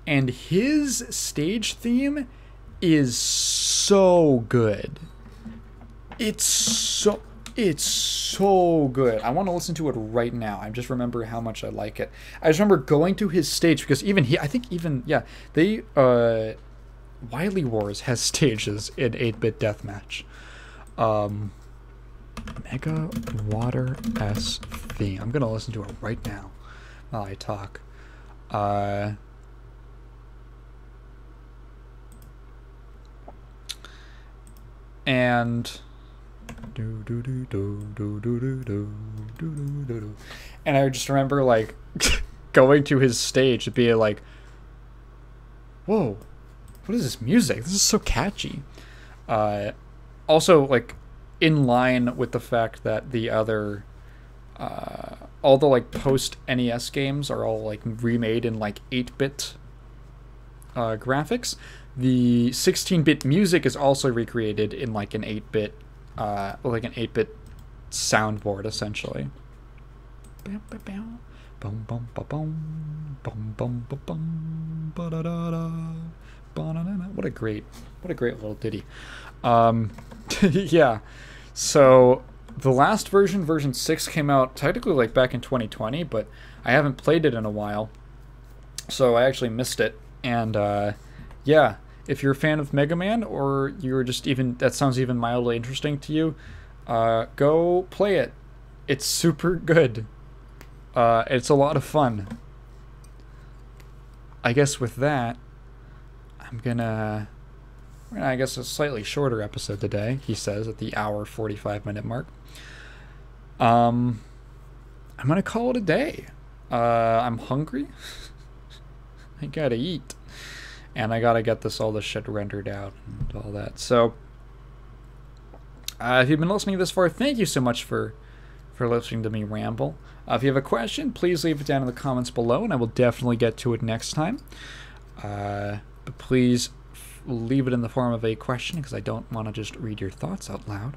and his stage theme is so good. It's so good. I want to listen to it right now. I just remember how much I like it. I just remember going to his stage, because Wily Wars has stages in 8-Bit Deathmatch. Mega Water S theme. I'm gonna listen to it right now while I talk. And I just remember like going to his stage and being like, whoa, what is this music? This is so catchy. Also, like, in line with the fact that the other, all the like post NES games are all like remade in like 8-bit graphics. The 16-bit music is also recreated in like an 8-bit, soundboard essentially. What a great little ditty. Yeah. So the last version 6, came out technically like back in 2020, but I haven't played it in a while, so I actually missed it. And yeah, if you're a fan of Megaman, or you're just even, that sounds even mildly interesting to you, go play it. It's super good. It's a lot of fun. I guess with that, I guess a slightly shorter episode today, he says, at the hour 45-minute mark. I'm gonna call it a day. I'm hungry. I gotta eat. And I gotta get all this shit rendered out and all that. So, if you've been listening this far, thank you so much for listening to me ramble. If you have a question, please leave it down in the comments below, and I will definitely get to it next time. But please leave it in the form of a question, because I don't want to just read your thoughts out loud.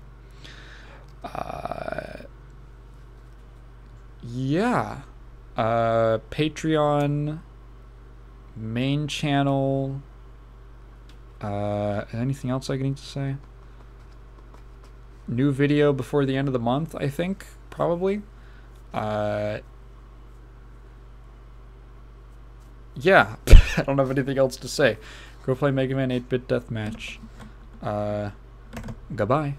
Yeah. Patreon, main channel. Anything else I need to say? New video before the end of the month, I think, probably. Yeah, I don't have anything else to say. Go play Megaman 8-Bit Deathmatch. Goodbye.